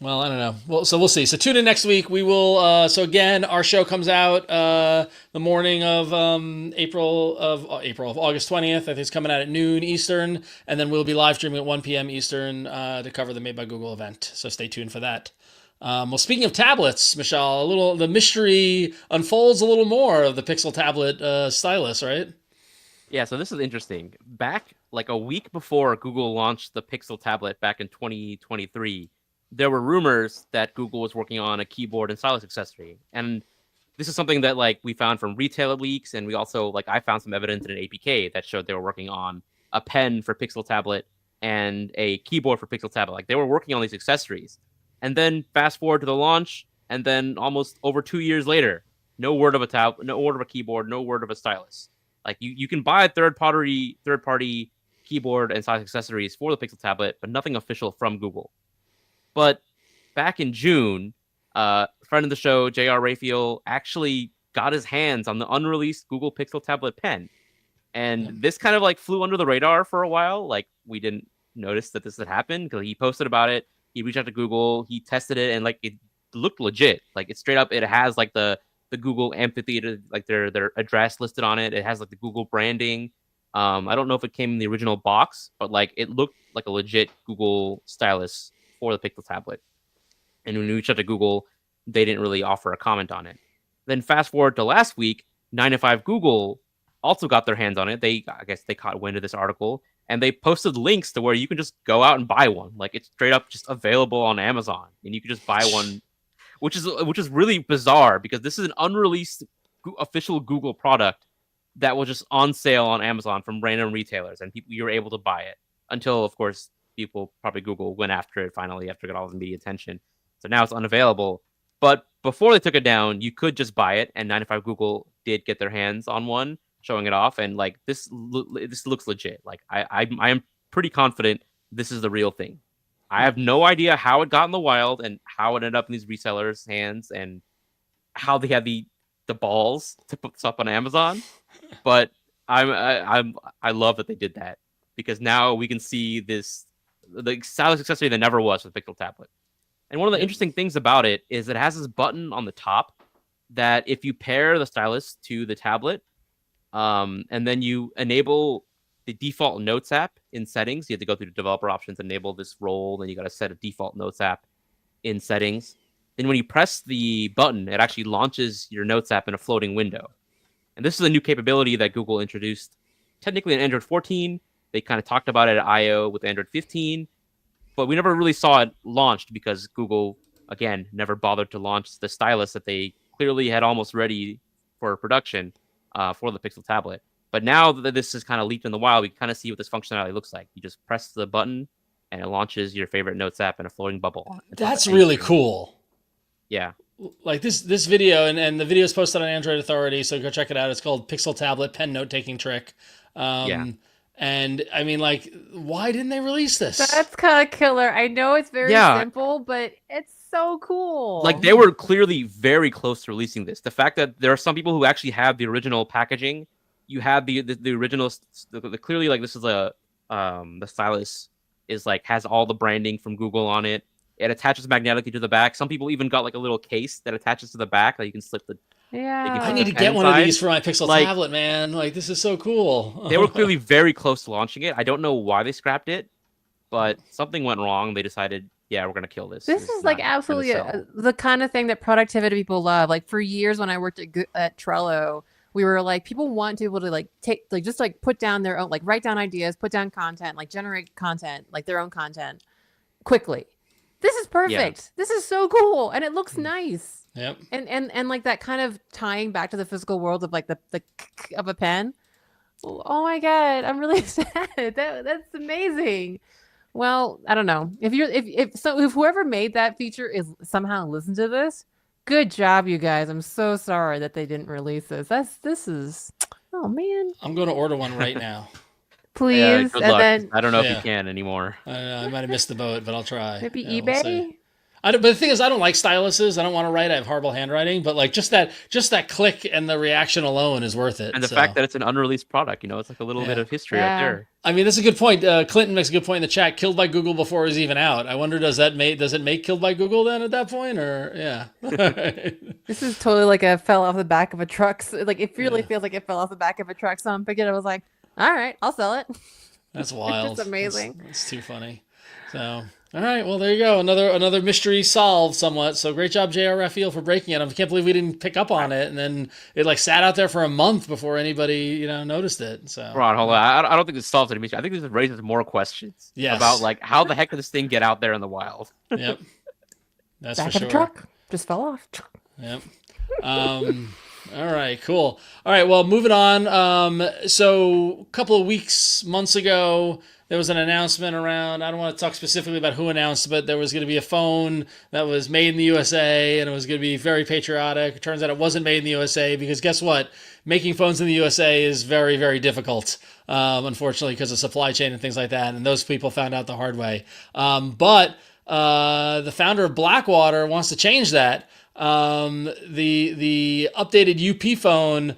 Well, I don't know. Well, so we'll see. So tune in next week. We will. So again, our show comes out the morning of August 20th. I think it's coming out at noon Eastern, and then we'll be live streaming at 1 p.m. Eastern to cover the Made by Google event. So stay tuned for that. Well, speaking of tablets, Michelle, the mystery unfolds a little more of the Pixel tablet stylus, right? Yeah. So this is interesting. Back like a week before Google launched the Pixel tablet back in 2023. There were rumors that Google was working on a keyboard and stylus accessory. And this is something that we found from retailer leaks. And we also, I found some evidence in an APK that showed they were working on a pen for Pixel tablet and a keyboard for Pixel tablet. They were working on these accessories. And then fast forward to the launch, and then almost over 2 years later, no word of a tablet, no word of a keyboard, no word of a stylus. You can buy third party keyboard and stylus accessories for the Pixel tablet, but nothing official from Google. But back in June, a friend of the show, J.R. Raphael, actually got his hands on the unreleased Google Pixel tablet pen. And this kind of flew under the radar for a while. We didn't notice that this had happened because he posted about it. He reached out to Google. He tested it, and it looked legit. It's straight up. It has the Google amphitheater, their address listed on it. It has the Google branding. I don't know if it came in the original box, but it looked like a legit Google stylus for the Pixel tablet. And when we reached out to Google, they didn't really offer a comment on it. Then fast forward to last week, 9to5 Google also got their hands on it. I guess they caught wind of this article, and they posted links to where you can just go out and buy one. It's straight up just available on Amazon, and you can just buy one, which is really bizarre because this is an unreleased official Google product that was just on sale on Amazon from random retailers, and you were able to buy it until, of course, people, probably Google, went after it finally after it got all the media attention. So now it's unavailable. But before they took it down, you could just buy it, and 9to5 Google did get their hands on one, showing it off, and this looks legit. I am pretty confident this is the real thing. I have no idea how it got in the wild and how it ended up in these resellers' hands and how they had the balls to put this up on Amazon, but I love that they did that because now we can see the stylus accessory that never was with the Pixel tablet. And one of the interesting things about it is it has this button on the top that if you pair the stylus to the tablet, and then you enable the default Notes app in settings, you have to go through the developer options, enable this role, then you got to set a default Notes app in settings. Then when you press the button, it actually launches your Notes app in a floating window. And this is a new capability that Google introduced technically in Android 14. They kind of talked about it at I/O with Android 15, but we never really saw it launched because Google, again, never bothered to launch the stylus that they clearly had almost ready for production for the Pixel tablet. But now that this is kind of leaped in the wild, we kind of see what this functionality looks like. You just press the button, and it launches your favorite Notes app in a floating bubble. That's really cool. Yeah. This video, and the video is posted on Android Authority, so go check it out. It's called Pixel Tablet Pen Note Taking Trick. And I mean, why didn't they release this? That's kind of killer. I know it's very simple, but it's so cool. They were clearly very close to releasing this. The fact that there are some people who actually have the original packaging, you have the original, clearly this is the stylus is has all the branding from Google on it. It attaches magnetically to the back. Some people even got a little case that attaches to the back that you can slip the. Yeah, I need to get one of these for my Pixel tablet, man. This is so cool. They were clearly very close to launching it. I don't know why they scrapped it, but something went wrong. They decided, yeah, we're gonna kill this. This is absolutely the kind of thing that productivity people love. For years when I worked at Trello, we were like, people want to be able to like take, like just like put down their own, like write down ideas, put down content, like generate content, like their own content quickly. This is perfect. This is so cool, and it looks nice. Yep. And like that kind of tying back to the physical world of like the of a pen. Oh my god, I'm really excited. That's amazing. Well, I don't know if whoever made that feature is somehow listen to this. Good job, you guys. I'm so sorry that they didn't release this. This is, oh man. I'm going to order one right now. Please. Yeah, good luck. Then I don't know if you can anymore. I might have missed the boat, but I'll try. maybe Yeah, eBay. we'll see. But the thing is, I don't like styluses. I don't want to write. I have horrible handwriting. But like just that click and the reaction alone is worth it. And the fact that it's an unreleased product, it's like a little bit of history right there. I mean, that's a good point. Clinton makes a good point in the chat. Killed by Google before it was even out. I wonder, does it make Killed by Google then at that point, or yeah? This is totally like a fell off the back of a truck. Like it really feels like it fell off the back of a truck. Someone picked it up. I was like, all right, I'll sell it. That's wild. It's amazing. That's too funny. So. All right, well, there you go. Another mystery solved somewhat. So great job, J.R. Raphael, for breaking it. I can't believe we didn't pick up on it, and then it like sat out there for a month before anybody noticed it. So Ron, hold on. I don't think this solves any mystery. I think this raises more questions about like how the heck did this thing get out there in the wild? Yep, that's back for of sure. the truck just fell off. Yep. All right, cool. All right, well, moving on. So a couple of months ago, there was an announcement around, I don't want to talk specifically about who announced, but there was going to be a phone that was made in the USA, and it was going to be very patriotic. It turns out it wasn't made in the USA, because guess what? Making phones in the USA is very, very difficult, unfortunately, because of supply chain and things like that, and those people found out the hard way. But the founder of Blackwater wants to change that. The updated UP phone,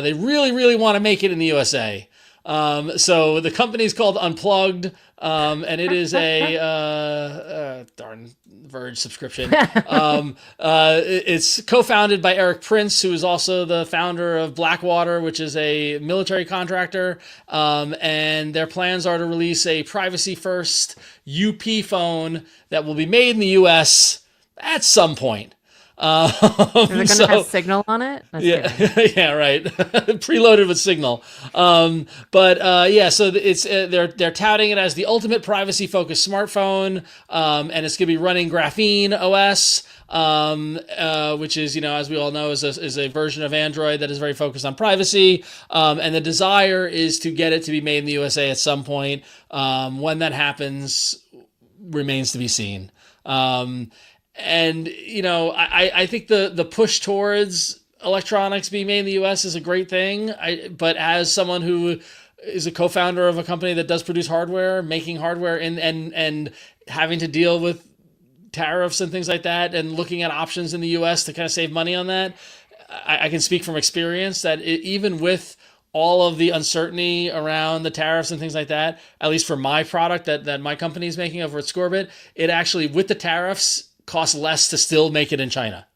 they really, really want to make it in the USA. So the company's called Unplugged, and it is a darn Verge subscription. It's co-founded by Eric Prince, who is also the founder of Blackwater, which is a military contractor. And their plans are to release a privacy-first UP phone that will be made in the US at some point. Is it going to have Signal on it? Yeah, right. Preloaded with Signal. So it's they're touting it as the ultimate privacy-focused smartphone, and it's going to be running Graphene OS, which is, as we all know, is a version of Android that is very focused on privacy. And the desire is to get it to be made in the USA at some point. When that happens remains to be seen. And, I think the push towards electronics being made in the U.S. is a great thing. But as someone who is a co-founder of a company that does produce hardware, making hardware and having to deal with tariffs and things like that, and looking at options in the U.S. to kind of save money on that, I can speak from experience that even with all of the uncertainty around the tariffs and things like that, at least for my product that my company is making over at Scorbit, it actually, with the tariffs, costs less to still make it in China.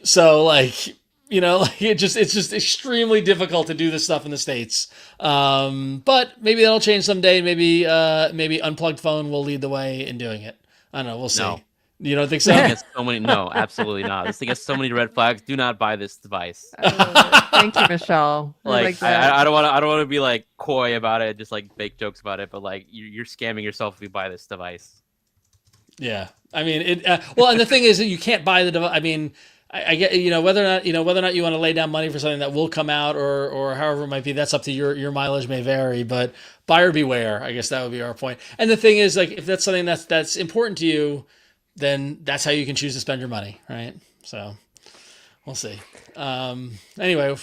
So it's just extremely difficult to do this stuff in the States. But maybe that'll change someday. Maybe Unplugged Phone will lead the way in doing it. I don't know. We'll see. No. You don't think so? No, absolutely not. This thing has so many red flags. Do not buy this device. Thank you, Michelle. I don't want to be like coy about it, just like fake jokes about it. But like you're scamming yourself if you buy this device. Yeah, I mean it. And the thing is that you can't buy the device. I mean, I get whether or not you want to lay down money for something that will come out or however it might be. That's up to your mileage may vary, but buyer beware. I guess that would be our point. And the thing is, like, if that's something that's important to you, then that's how you can choose to spend your money, right? So we'll see. Anyway,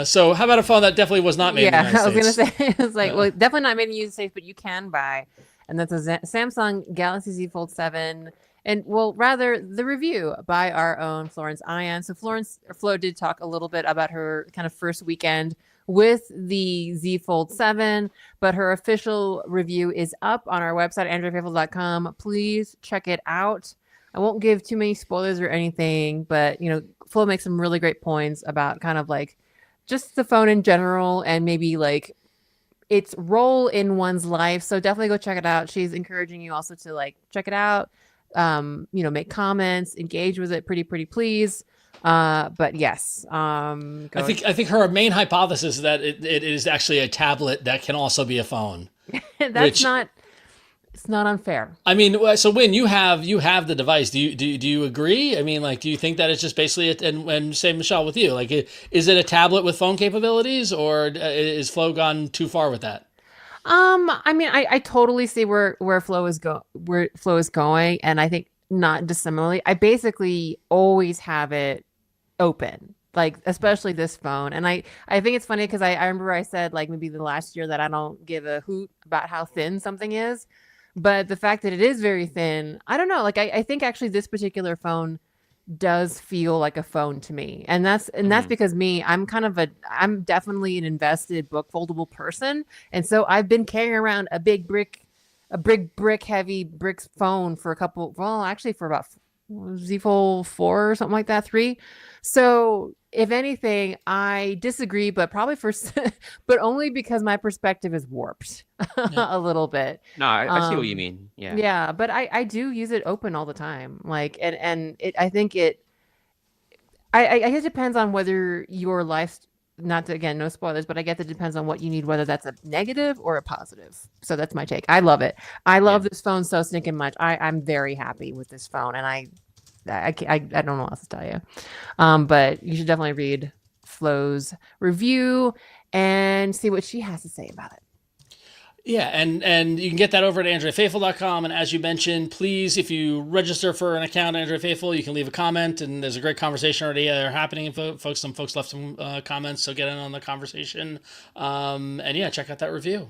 so how about a phone that definitely was not made in the United States? I was going to say, it's like, well, definitely not made in the United States, but you can buy. And that's a Samsung Galaxy Z Fold 7. And, well, rather, the review by our own Florence Ion. So Flo did talk a little bit about her kind of first weekend with the Z Fold 7, but her official review is up on our website, androidfaithful.com. Please check it out. I won't give too many spoilers or anything, but, Flo makes some really great points about kind of like just the phone in general and maybe like its role in one's life. So definitely go check it out. She's encouraging you also to like check it out, make comments, engage with it, pretty please. But yes, I think her main hypothesis is that it is actually a tablet that can also be a phone. that's not. It's not unfair. I mean, so Win, you have the device. Do you agree? I mean, like, do you think that it's just basically and say Michelle with you, like, is it a tablet with phone capabilities, or is Flo gone too far with that? I mean, I totally see where Flo is going, and I think not dissimilarly. I basically always have it open, like especially this phone. And I think it's funny because I remember I said like maybe the last year that I don't give a hoot about how thin something is. But the fact that it is very thin, I don't know. Like I think actually this particular phone does feel like a phone to me. And that's because I'm definitely an invested book foldable person. And so I've been carrying around a big heavy bricks phone for for about Z Fold 4 or something like that, 3. So if anything, I disagree, but probably but only because my perspective is warped a little bit. No, I see what you mean. Yeah. Yeah, but I do use it open all the time. Like, and it, I think I guess it depends on whether your life, not to, again, no spoilers, but I guess it depends on what you need, whether that's a negative or a positive. So that's my take. I love it. I love this phone so stinking much. I'm very happy with this phone, and I don't know what else to tell you. But you should definitely read Flo's review and see what she has to say about it. Yeah, and you can get that over at AndroidFaithful.com. And as you mentioned, please, if you register for an account at Android Faithful, you can leave a comment, and there's a great conversation already happening. Some folks left some comments, so get in on the conversation. And yeah, check out that review.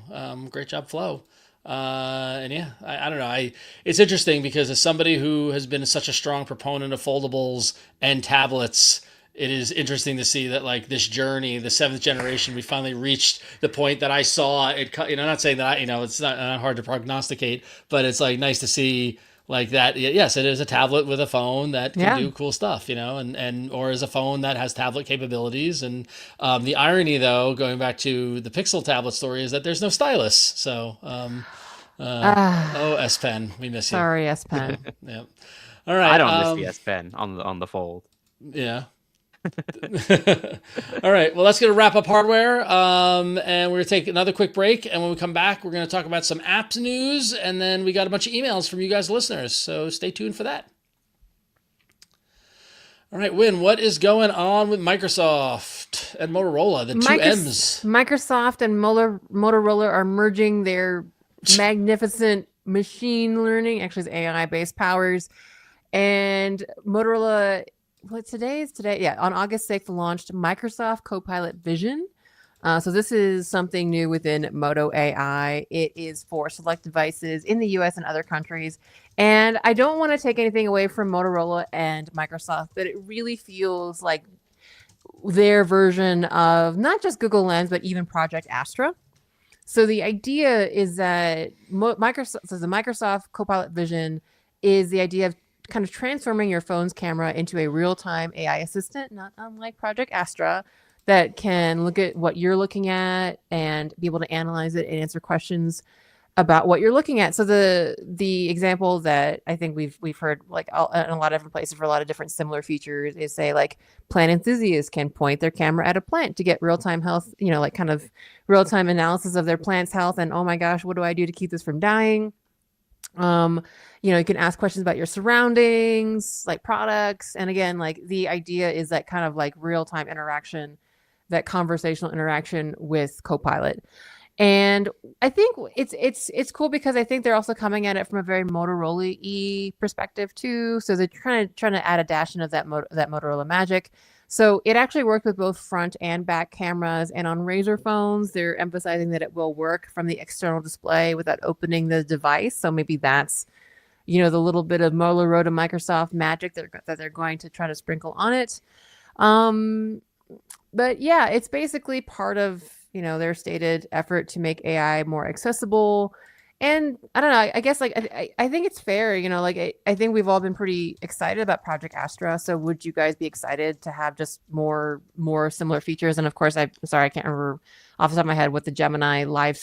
Great job, Flo. And yeah, I don't know. It's interesting because as somebody who has been such a strong proponent of foldables and tablets, it is interesting to see that like this journey, the 7th generation, we finally reached the point that I saw it. You know, not saying that it's not hard to prognosticate, but it's like nice to see like that. Yes, it is a tablet with a phone that can do cool stuff, and or is a phone that has tablet capabilities. And the irony, though, going back to the Pixel tablet story, is that there's no stylus. So, S Pen, we miss you. Sorry, S Pen. Yeah. All right. I don't miss the S Pen on the Fold. Yeah. All right, well, that's going to wrap up hardware, and we're going to take another quick break, and when we come back, we're going to talk about some apps news, and then we got a bunch of emails from you guys listeners, so stay tuned for that. All right, Win, what is going on with Microsoft and Motorola, the two M's? Microsoft and Motorola are merging their magnificent machine learning, actually it's AI-based powers, and Motorola... today. Yeah, on August 6th, launched Microsoft Copilot Vision. So this is something new within Moto AI. It is for select devices in the US and other countries. And I don't want to take anything away from Motorola and Microsoft, but it really feels like their version of not just Google Lens, but even Project Astra. So the idea is that the Microsoft Copilot Vision is the idea of kind of transforming your phone's camera into a real-time AI assistant, not unlike Project Astra, that can look at what you're looking at and be able to analyze it and answer questions about what you're looking at. So the example that I think we've heard like in a lot of different places for a lot of different similar features is, say, like plant enthusiasts can point their camera at a plant to get real-time health, like kind of real-time analysis of their plant's health, and oh my gosh, what do I do to keep this from dying? You can ask questions about your surroundings, like products. And again, like the idea is that kind of like real-time interaction, that conversational interaction with Copilot. And I think it's cool because I think they're also coming at it from a very Motorola-y perspective too. So they're trying to add a dash of that Motorola magic. So it actually worked with both front and back cameras, and on Razr phones, they're emphasizing that it will work from the external display without opening the device. So maybe that's, the little bit of Motorola to Microsoft magic that they're going to try to sprinkle on it. But yeah, it's basically part of, their stated effort to make AI more accessible. And I don't know, I guess like I think it's fair, I think we've all been pretty excited about Project Astra. So would you guys be excited to have just more similar features? And of course, I'm sorry, I can't remember off the top of my head what the Gemini Live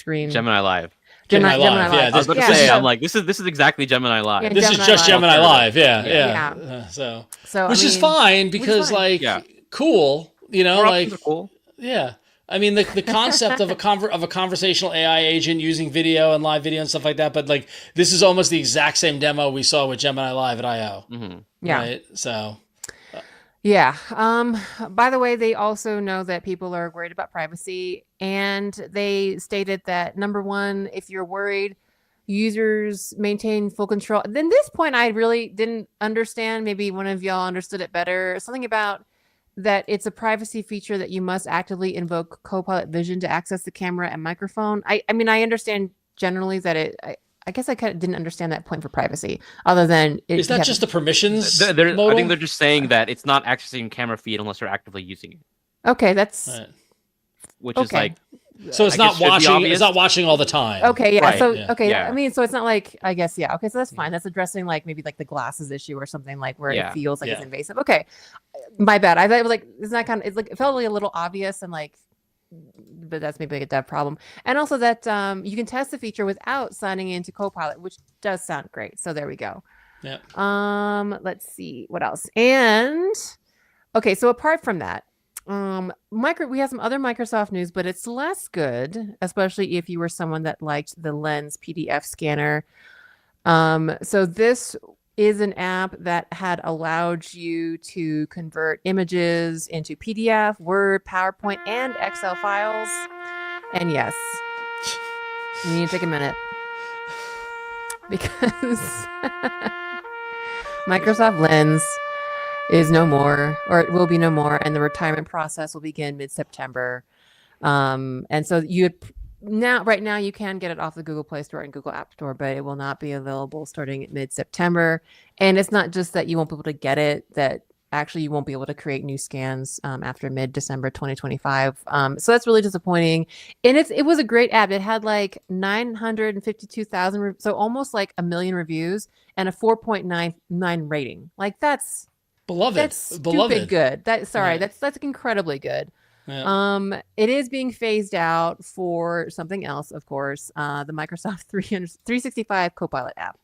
Gemini Live. Yeah, I was going to Yeah, say, so- I'm like, this is exactly Gemini Live. Yeah, this is Gemini just Live. Gemini Live. Yeah, Yeah. yeah. So, Which I is mean, fine which is because fine. like Yeah. cool, you know, More like options are cool. yeah. I mean the concept of a conversational AI agent using video and live video and stuff like that, but like this is almost the exact same demo we saw with Gemini Live at I/O. Mm-hmm. Yeah. Right. So Yeah. By the way, they also know that people are worried about privacy, and they stated that number one, if you're worried, users maintain full control. Then this point, I really didn't understand. Maybe one of y'all understood it better. Something about that it's a privacy feature that you must actively invoke Copilot Vision to access the camera and microphone. I mean, I understand generally that I guess I kind of didn't understand that point for privacy, other than is that just the permissions? I modal? think they're just saying that it's not accessing camera feed unless you're actively using it, okay. That's Right. which is Okay. like So it's I not guess should be watching. obvious. It's not watching all the time. okay. Yeah. Right, So yeah, okay. yeah. I mean, so it's not like I guess yeah. Okay, so that's fine. That's addressing like maybe like the glasses issue or something like where Yeah, it feels like it's yeah. invasive. Okay, my bad. I thought it was like it's not kind of it's like it felt like a little obvious and like, but that's maybe like a dev problem. And also that you can test the feature without signing into Copilot, which does sound great. So there we go. Yeah. Let's see what else. And okay, so apart from that, we have some other Microsoft news, but it's less good, especially if you were someone that liked the Lens PDF scanner. So this is an app that had allowed you to convert images into PDF, Word, PowerPoint, and Excel files. And yes, we need to take a minute because Microsoft Lens is no more, or it will be no more, and the retirement process will begin mid-September. And so right now you can get it off the Google Play Store and Google App Store, but it will not be available starting mid-September. And it's not just that you won't be able to get it, that actually you won't be able to create new scans after mid-December 2025. So that's really disappointing. And it was a great app. It had like 952,000, so almost like 1 million reviews and a 4.99 rating. Like that's stupid good. That's incredibly good. Yeah. It is being phased out for something else, of course, the Microsoft 365 Copilot app,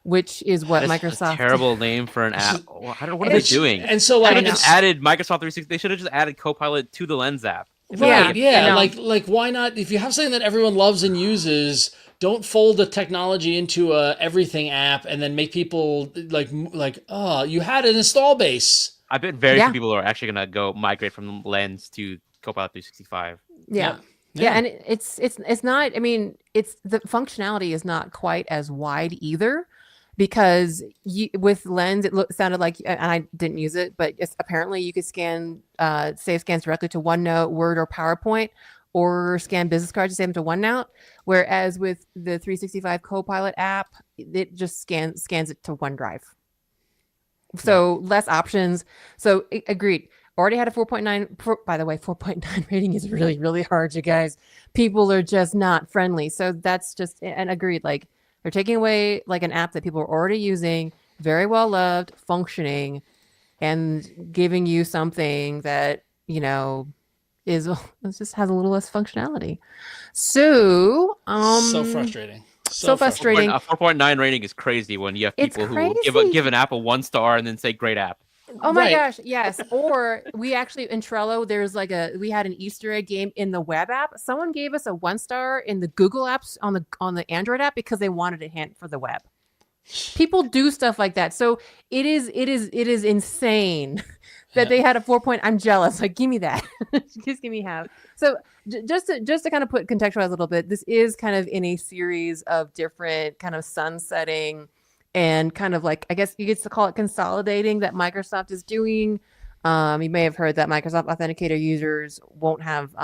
which is what Microsoft. A terrible name for an app. What are they doing? And so like like just added Microsoft 360. They should have just added Copilot to the Lens app. Right, yeah. Like why not? If you have something that everyone loves and uses, don't fold the technology into a everything app and then make people like oh, you had an install base. I bet very few people are actually gonna go migrate from Lens to Copilot 365. Yeah, and it's not. I mean, it's the functionality is not quite as wide either, because with Lens it sounded like, and I didn't use it, but apparently you could save scans directly to OneNote, Word, or PowerPoint, or scan business cards to save them to OneNote. Whereas with the 365 Copilot app, it just scans it to OneDrive. So less options. So agreed. Already had a 4.9. By the way, 4.9 rating is really, really hard, you guys. People are just not friendly. So that's just, and agreed. Like they're taking away like an app that people are already using, very well loved, functioning, and giving you something that, it just has a little less functionality. So, so frustrating. So frustrating. A 4.9 rating is crazy when you have people who give an app a 1-star and then say great app. Oh my gosh, yes. Or we actually in Trello, we had an Easter egg game in the web app. Someone gave us a 1-star in the Google apps on the Android app because they wanted a hint for the web. People do stuff like that. So it is insane that they had a 4 point. I'm jealous. Like, give me that. Just give me half. So just to kind of contextualize a little bit, this is kind of in a series of different kind of sunsetting and kind of like, I guess you get to call it consolidating that Microsoft is doing. You may have heard that Microsoft Authenticator users won't have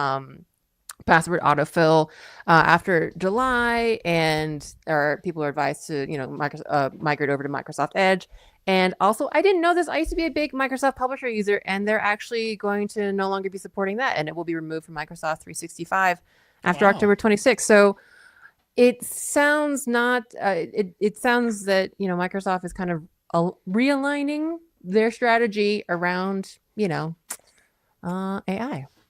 password autofill after July, or people are advised to migrate over to Microsoft Edge. And also, I didn't know this. I used to be a big Microsoft Publisher user, and they're actually going to no longer be supporting that, and it will be removed from Microsoft 365 after October 26th. So it sounds it sounds that Microsoft is kind of realigning their strategy around AI.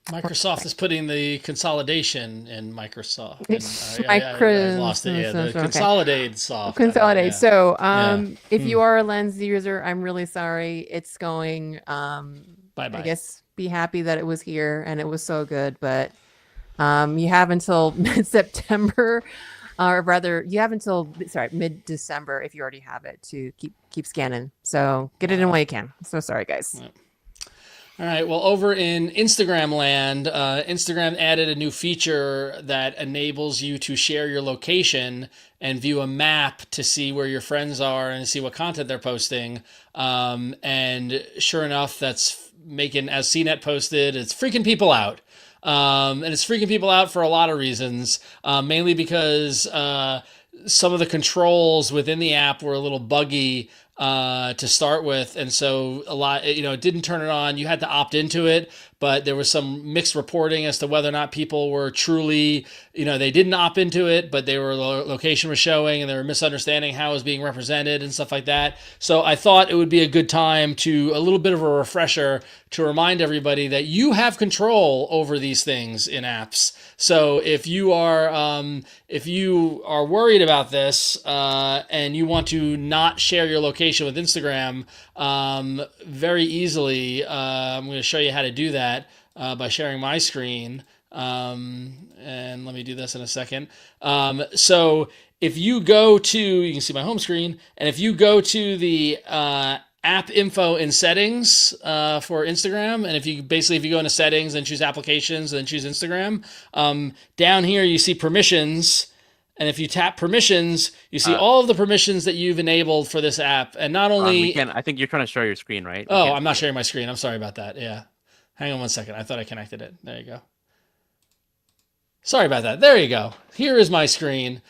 Microsoft is putting the consolidation in Microsoft. And I lost it. Yeah, the Okay. Consolidate soft. Consolidate. Yeah. So, Yeah. if you are a Lens user, I'm really sorry. It's going. Bye-bye. I guess be happy that it was here and it was so good, but you have until mid-September, or rather, you have until mid-December if you already have it to keep scanning. So get it in while you can. So sorry, guys. Yep. All right. Well, over in Instagram land, Instagram added a new feature that enables you to share your location and view a map to see where your friends are and see what content they're posting. And sure enough, that's making, as CNET posted, it's freaking people out. And it's freaking people out for a lot of reasons, mainly because some of the controls within the app were a little buggy to start with, and so it didn't turn it on. You had to opt into it, but there was some mixed reporting as to whether or not people were truly, they didn't opt into it, but location was showing, and they were misunderstanding how it was being represented and stuff like that. So I thought it would be a good time to a little bit of a refresher to remind everybody that you have control over these things in apps. So if you are worried about this and you want to not share your location with Instagram, very easily, I'm going to show you how to do that by sharing my screen. And let me do this in a second. So if you go to, you can see my home screen, and if you go to the app info in settings for Instagram, and if you go into settings and choose applications and then choose Instagram, down here you see permissions, and if you tap permissions, you see all of the permissions that you've enabled for this app. And not only I think you're trying to share your screen, right? Oh, I'm not sharing my screen. I'm sorry about that. Yeah, hang on one second. I thought I connected it. There you go. Sorry about that. There you go. Here is my screen.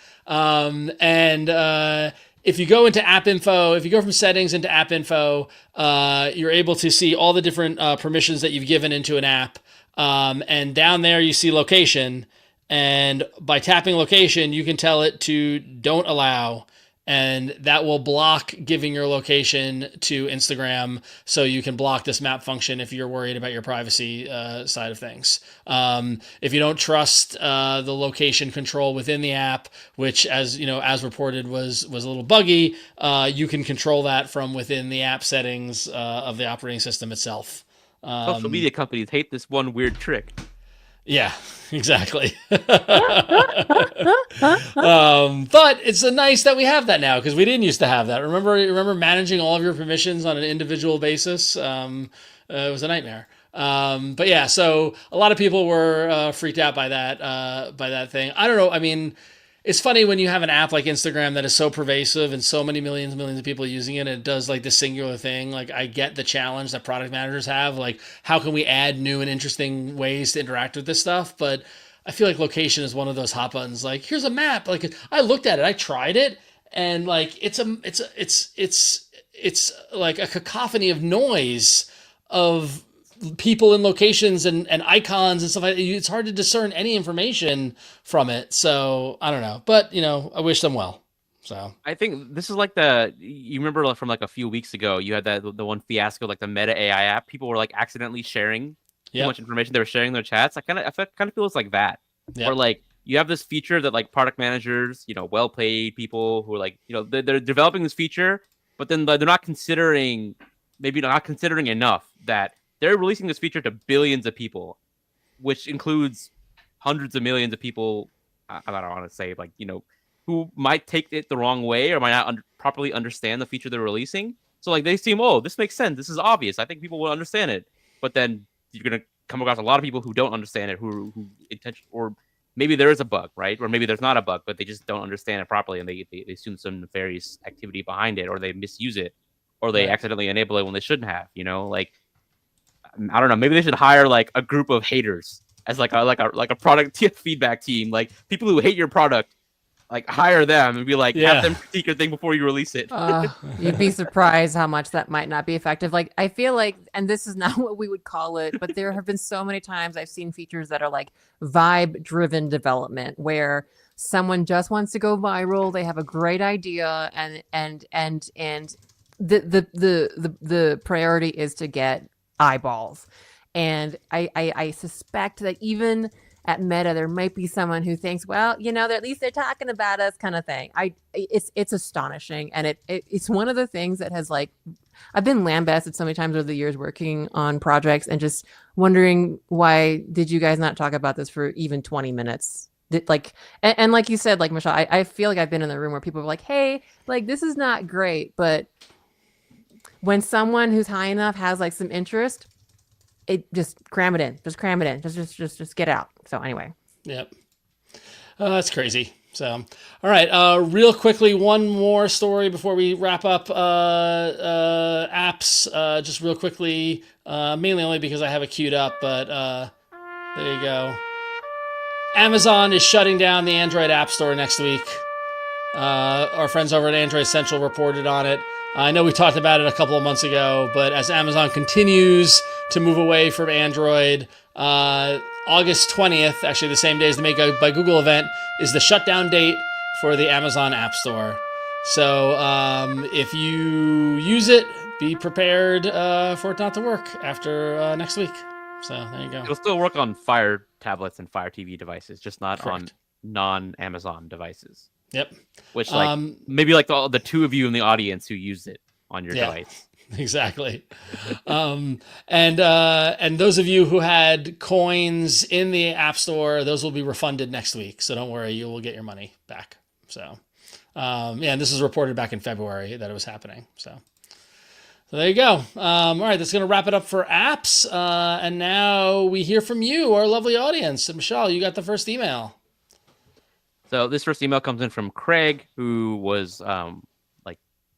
If you go into app info, if you go from settings into app info, you're able to see all the different permissions that you've given into an app. And down there you see location. And by tapping location, you can tell it to don't allow. And that will block giving your location to Instagram, so you can block this map function if you're worried about your privacy side of things. If you don't trust the location control within the app, which as reported was a little buggy, you can control that from within the app settings of the operating system itself. Social media companies hate this one weird trick. Yeah, exactly. But it's nice that we have that now, because we didn't used to have that. Remember managing all of your permissions on an individual basis? It was a nightmare. But yeah, so a lot of people were freaked out by that thing. I don't know. I mean, it's funny when you have an app like Instagram that is so pervasive and so many millions and millions of people using it, and it does like this singular thing. Like, I get the challenge that product managers have. Like, how can we add new and interesting ways to interact with this stuff? But I feel like location is one of those hot buttons. Like, here's a map. Like, I looked at it, I tried it, and like it's like a cacophony of noise of people and locations and icons and stuff like that. It's hard to discern any information from it. So I don't know, but I wish them well. So I think this is like you remember from like a few weeks ago, you had the one fiasco, like the Meta AI app. People were like accidentally sharing too much information. They were sharing their chats. I kind of feel it's like that. Yep. Or like you have this feature that like product managers, well-paid people who are like, they're developing this feature, but then they're not considering enough that they're releasing this feature to billions of people, which includes hundreds of millions of people. I don't want to say who might take it the wrong way or might not properly understand the feature they're releasing. So like they seem, this makes sense. This is obvious. I think people will understand it. But then you're going to come across a lot of people who don't understand it, who or maybe there is a bug, right? Or maybe there's not a bug, but they just don't understand it properly, and they assume some nefarious activity behind it, or they misuse it, or they accidentally enable it when they shouldn't have. Like, I don't know. Maybe they should hire like a group of haters as like a product feedback team, like people who hate your product. Like, hire them and be like, have them critique your thing before you release it. You'd be surprised how much that might not be effective. Like, I feel like, and this is not what we would call it, but there have been so many times I've seen features that are like vibe-driven development, where someone just wants to go viral. They have a great idea, and the priority is to get eyeballs. And I suspect that even at Meta, there might be someone who thinks, well, at least they're talking about us, kind of thing. It's astonishing, and it's one of the things that has, like, I've been lambasted so many times over the years working on projects and just wondering, why did you guys not talk about this for even 20 minutes? And like you said, like, Michelle, I feel like I've been in the room where people were like, hey, like, this is not great, but when someone who's high enough has, like, some interest, it just cram it in, just get out. So anyway. Yep. That's crazy. So, all right. Real quickly, one more story before we wrap up. Apps. Just real quickly. Mainly only because I have it queued up, but there you go. Amazon is shutting down the Android App Store next week. Our friends over at Android Central reported on it. I know we talked about it a couple of months ago, but as Amazon continues to move away from Android, August 20th, actually the same day as the Make by Google event, is the shutdown date for the Amazon App Store. So if you use it, be prepared for it not to work after next week. So there you go. It'll still work on Fire tablets and Fire TV devices, just not Correct. on non-Amazon devices. Yep. Which, like, maybe like the two of you in the audience who use it on your device. Exactly. And those of you who had coins in the App Store, those will be refunded next week. So don't worry, you will get your money back. So, and this was reported back in February that it was happening. So there you go. All right, that's going to wrap it up for apps. And now we hear from you, our lovely audience. And Michelle, you got the first email. So this first email comes in from Craig, who was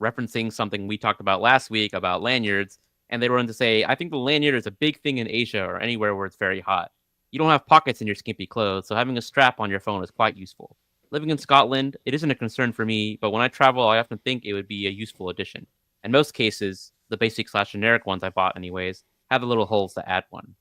referencing something we talked about last week about lanyards. And they were going to say, I think the lanyard is a big thing in Asia or anywhere where it's very hot. You don't have pockets in your skimpy clothes, so having a strap on your phone is quite useful. Living in Scotland, it isn't a concern for me, but when I travel, I often think it would be a useful addition. In most cases, the basic/generic ones I bought anyways, have the little holes to add one.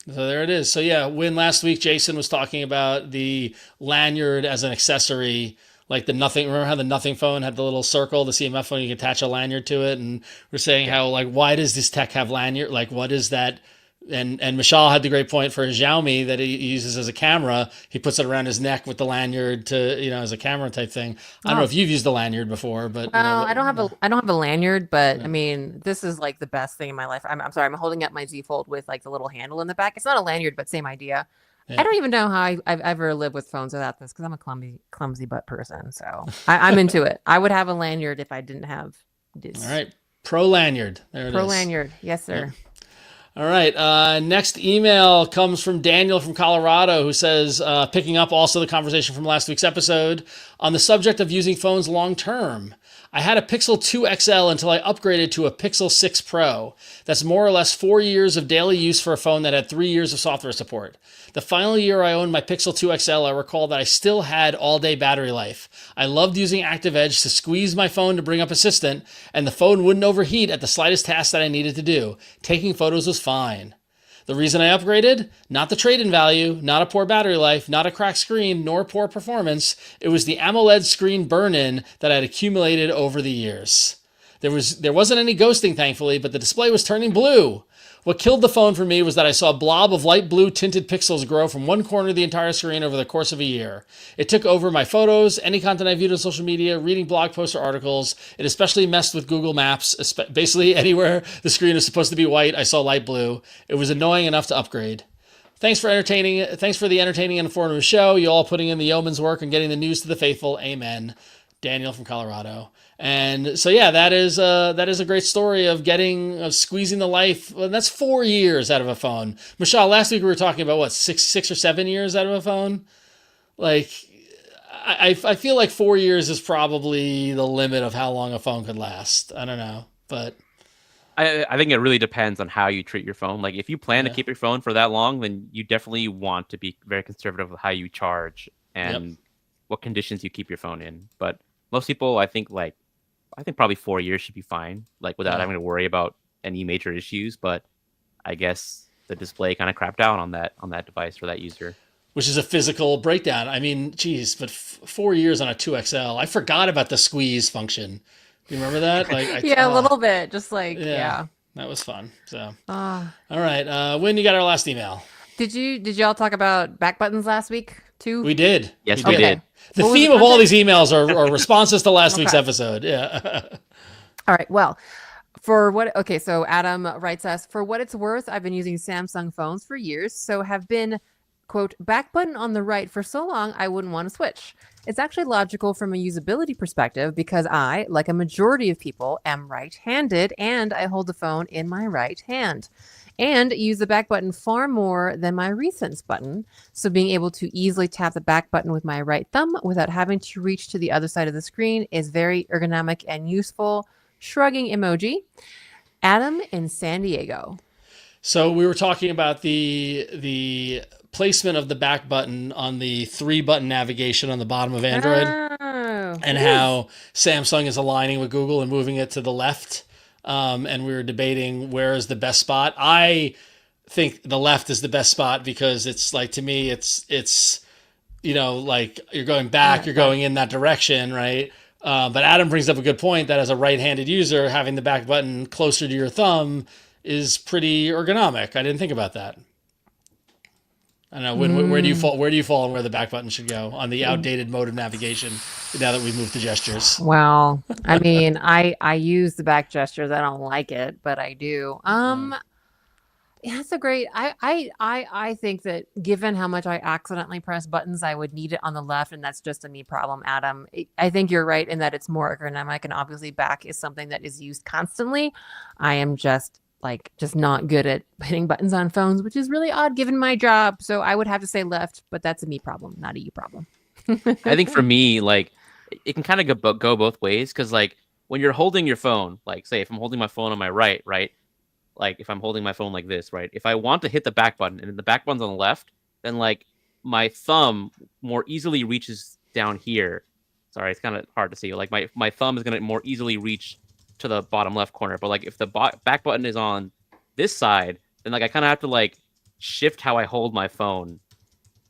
So there it is. So yeah, when last week Jason was talking about the lanyard as an accessory, like the Nothing, remember how the Nothing phone had the little circle, the CMF phone, you could attach a lanyard to it, and we're saying how, like, why does this tech have lanyard? Like, what is that? And Michal had the great point for his Xiaomi that he uses as a camera. He puts it around his neck with the lanyard to, as a camera type thing. I don't know if you've used the lanyard before, but I don't have a lanyard, but I mean, this is like the best thing in my life. I'm sorry, I'm holding up my Z Fold with, like, the little handle in the back. It's not a lanyard, but same idea. Yeah. I don't even know how I've ever lived with phones without this, because I'm a clumsy butt person. So I'm into it. I would have a lanyard if I didn't have this. All right. Pro Lanyard. There it is. Pro Lanyard. Yes, sir. Yep. All right. Next email comes from Daniel from Colorado, who says, picking up also the conversation from last week's episode on the subject of using phones long term. I had a Pixel 2 XL until I upgraded to a Pixel 6 Pro. That's more or less 4 years of daily use for a phone that had 3 years of software support. The final year I owned my Pixel 2 XL, I recall that I still had all-day battery life. I loved using Active Edge to squeeze my phone to bring up Assistant, and the phone wouldn't overheat at the slightest task that I needed to do. Taking photos was fine. The reason I upgraded? Not the trade-in value, not a poor battery life, not a cracked screen, nor poor performance. It was the AMOLED screen burn-in that I had accumulated over the years. There wasn't any ghosting, thankfully, but the display was turning blue. What killed the phone for me was that I saw a blob of light blue tinted pixels grow from one corner of the entire screen over the course of a year. It took over my photos, any content I viewed on social media, reading blog posts or articles. It especially messed with Google Maps. Basically anywhere the screen is supposed to be white, I saw light blue. It was annoying enough to upgrade. Thanks for the entertaining and informative show. You all putting in the yeoman's work and getting the news to the faithful. Amen. Daniel from Colorado. And so, yeah, that is a great story of squeezing the life. Well, that's 4 years out of a phone. Michelle, last week we were talking about what, six or 7 years out of a phone. Like, I feel like 4 years is probably the limit of how long a phone could last. I don't know, but I think it really depends on how you treat your phone. Like, if you plan to keep your phone for that long, then you definitely want to be very conservative with how you charge and what conditions you keep your phone in. But most people, I think probably 4 years should be fine, like, without having to worry about any major issues. But I guess the display kind of crapped out on that device for that user. Which is a physical breakdown. I mean, geez, but 4 years on a 2XL. I forgot about the squeeze function. Do you remember that? Like, a little bit. Just like, That That was fun. So, Ah. all right. When you got our last email? Did y'all talk about back buttons last week too? We did. Yes, we we did. did. The What was theme the of all content? these emails are responses to last week's Okay. episode. Yeah. All right. Well, so Adam writes us, for what it's worth, I've been using Samsung phones for years, so have been, quote, back button on the right for so long I wouldn't want to switch. It's actually logical from a usability perspective because I, like a majority of people, am right-handed and I hold the phone in my right hand and use the back button far more than my recents button. So being able to easily tap the back button with my right thumb without having to reach to the other side of the screen is very ergonomic and useful. Shrugging emoji. Adam in San Diego. So we were talking about the placement of the back button on the 3-button navigation on the bottom of Android, and how Samsung is aligning with Google and moving it to the left. And we were debating where is the best spot. I think the left is the best spot because it's like, to me, it's like you're going back, you're going in that direction, right? But Adam brings up a good point that as a right-handed user, having the back button closer to your thumb is pretty ergonomic. I didn't think about that. I don't know. Where do you fall? Where do you fall on where the back button should go on the outdated mode of navigation? Now that we've moved to gestures. Well, I mean, I use the back gestures. I don't like it, but I do. Yeah, that's a great. I think that given how much I accidentally press buttons, I would need it on the left, and that's just a me problem, Adam. I think you're right in that it's more ergonomic, and obviously back is something that is used constantly. I am just not good at hitting buttons on phones, which is really odd given my job. So I would have to say left, but that's a me problem, not a you problem. I think for me, like, it can kind of go both ways because, like, when you're holding your phone, like, say if I'm holding my phone on my right, like if I'm holding my phone like this, right? If I want to hit the back button and the back button's on the left, then like my thumb more easily reaches down here. Sorry, it's kind of hard to see. Like my thumb is going to more easily reach to the bottom left corner. But like if the back button is on this side, then like I kind of have to like shift how I hold my phone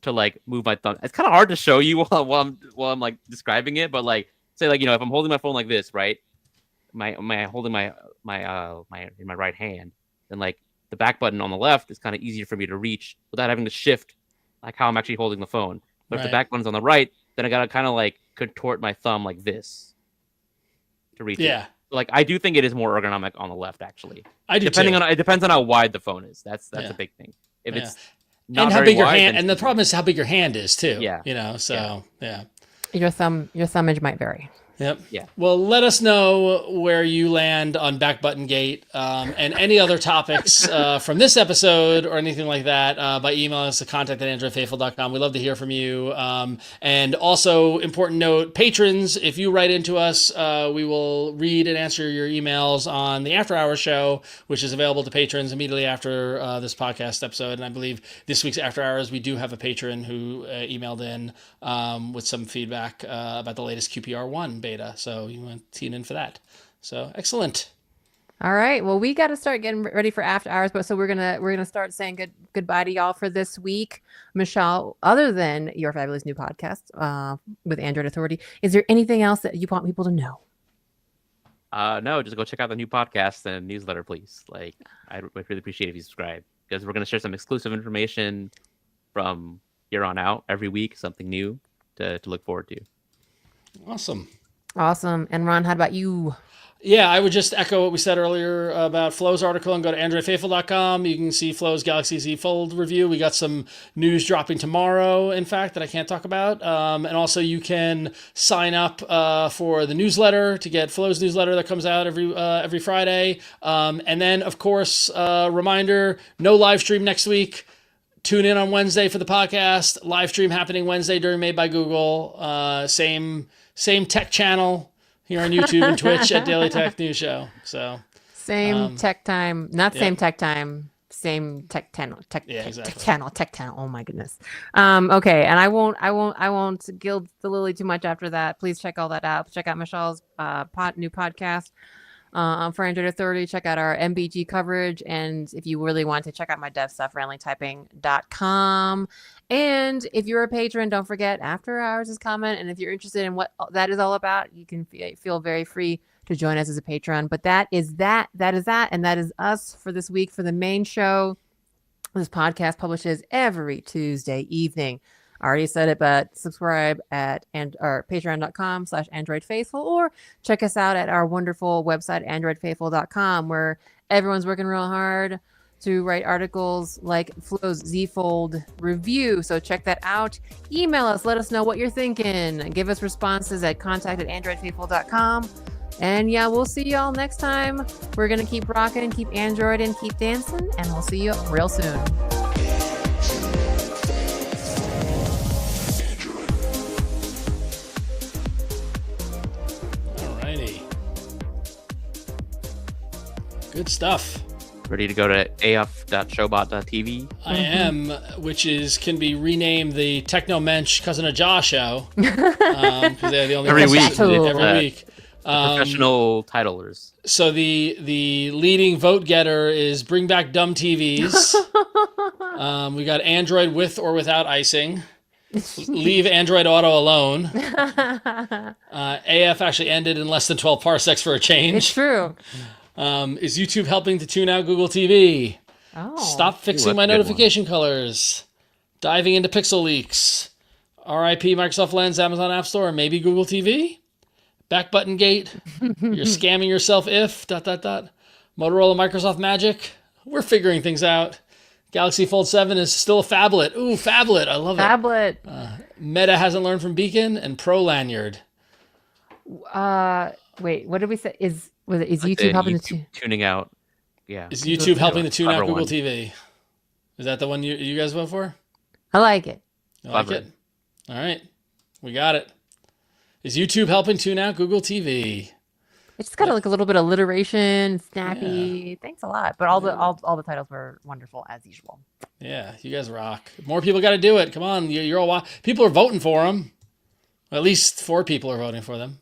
to like move my thumb. It's kind of hard to show you while I'm like describing it, but like say like if I'm holding my phone like this, right? My holding my in my right hand, then like the back button on the left is kind of easier for me to reach without having to shift like how I'm actually holding the phone. But if the back button's on the right, then I gotta kind of like contort my thumb like this to reach it. So, like I do think it is more ergonomic on the left, actually. I do it depends on how wide the phone is. That's a big thing. If it's not and how very big your wide, hand, and the problem is how big your hand is too. Yeah. Your thumbage might vary. Yep. Yeah. Well, let us know where you land on back button gate and any other topics from this episode or anything like that by emailing us at contact@androidfaithful.com. We love to hear from you. And also, important note, patrons, if you write into us, we will read and answer your emails on the After Hours show, which is available to patrons immediately after this podcast episode. And I believe this week's After Hours, we do have a patron who emailed in with some feedback about the latest QPR1 beta. So you want to tune in for that. So excellent. All right. Well, we got to start getting ready for After Hours, but so we're gonna start saying goodbye to y'all for this week. Michelle, other than your fabulous new podcast with Android Authority, is there anything else that you want people to know? No, just go check out the new podcast and newsletter, please. Like, I'd really appreciate if you subscribe because we're going to share some exclusive information from here on out every week, something new to look forward to. Awesome. And Ron, how about you? Yeah, I would just echo what we said earlier about Flo's article and go to androidfaithful.com. You can see Flo's Galaxy Z Fold review. We got some news dropping tomorrow, in fact, that I can't talk about. And also you can sign up for the newsletter to get Flo's newsletter that comes out every Friday. And then, of course, reminder, no live stream next week. Tune in on Wednesday for the podcast. Live stream happening Wednesday during Made by Google. Same tech channel here on YouTube and Twitch at Daily Tech News Show. So same tech time, not same tech time, same tech channel. Tech channel. Oh my goodness. Okay, and I won't gild the lily too much after that. Please check all that out. Check out Michelle's new podcast for Android Authority. Check out our MBG coverage, and if you really want to check out my dev stuff, randomlytyping.com. And if you're a patron, don't forget After Hours is coming. And if you're interested in what that is all about, you can feel very free to join us as a patron. But that is that, and that is us for this week for the main show. This podcast publishes every Tuesday evening. I already said it, but subscribe at patreon.com/androidfaithful, or check us out at our wonderful website, androidfaithful.com, where everyone's working real hard to write articles like Flo's Z-Fold review. So check that out. Email us. Let us know what you're thinking. Give us responses at contact@androidfaithful.com. And yeah, we'll see y'all next time. We're going to keep rocking, keep Android, and keep dancing. And we'll see you real soon. Alrighty. Good stuff. Ready to go to af.showbot.tv? I am, which can be renamed the Techno Mensch Cousin of Jaw show. Because they're the only Every ones week. that- every week. Professional titlers. So the leading vote getter is bring back dumb TVs. We got Android with or without icing. Leave Android Auto alone. AF actually ended in less than 12 parsecs for a change. It's true. Is YouTube helping to tune out Google TV? Oh. Stop fixing that's my a good notification colors. Diving into pixel leaks. RIP Microsoft Lens, Amazon App Store, maybe Google TV? Back button gate. You're scamming yourself if... ... Motorola Microsoft Magic. We're figuring things out. Galaxy Fold 7 is still a phablet. Ooh, phablet. I love it. Phablet. Meta hasn't learned from Beacon and PRO Lanyard. Wait, what did we say? Is Like YouTube helping to tuning out? Yeah. Is YouTube helping to tune out Clever Google one. TV? Is that the one you guys vote for? I like it. You like Clever. it? All right. We got it. Is YouTube helping tune out Google TV? It's just got like a little bit of alliteration, snappy. Thanks a lot. But all the titles were wonderful as usual. Yeah, you guys rock. More people got to do it. Come on, you're all people are voting for them. At least 4 people are voting for them.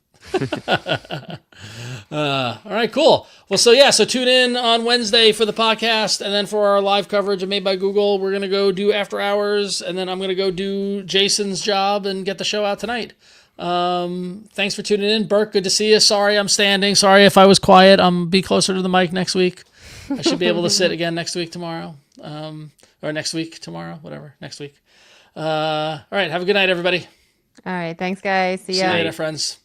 All right, cool. Well, so tune in on Wednesday for the podcast, and then for our live coverage of Made by Google, we're gonna go do After Hours, and then I'm gonna go do Jason's job and get the show out tonight. Thanks for tuning in, Burke. Good to see you. Sorry I'm standing. Sorry if I was quiet. I'm be closer to the mic next week. I should be able to sit again next week tomorrow. Or next week tomorrow, whatever. Next week. All right. Have a good night, everybody. All right. Thanks, guys. See See ya. you later, friends.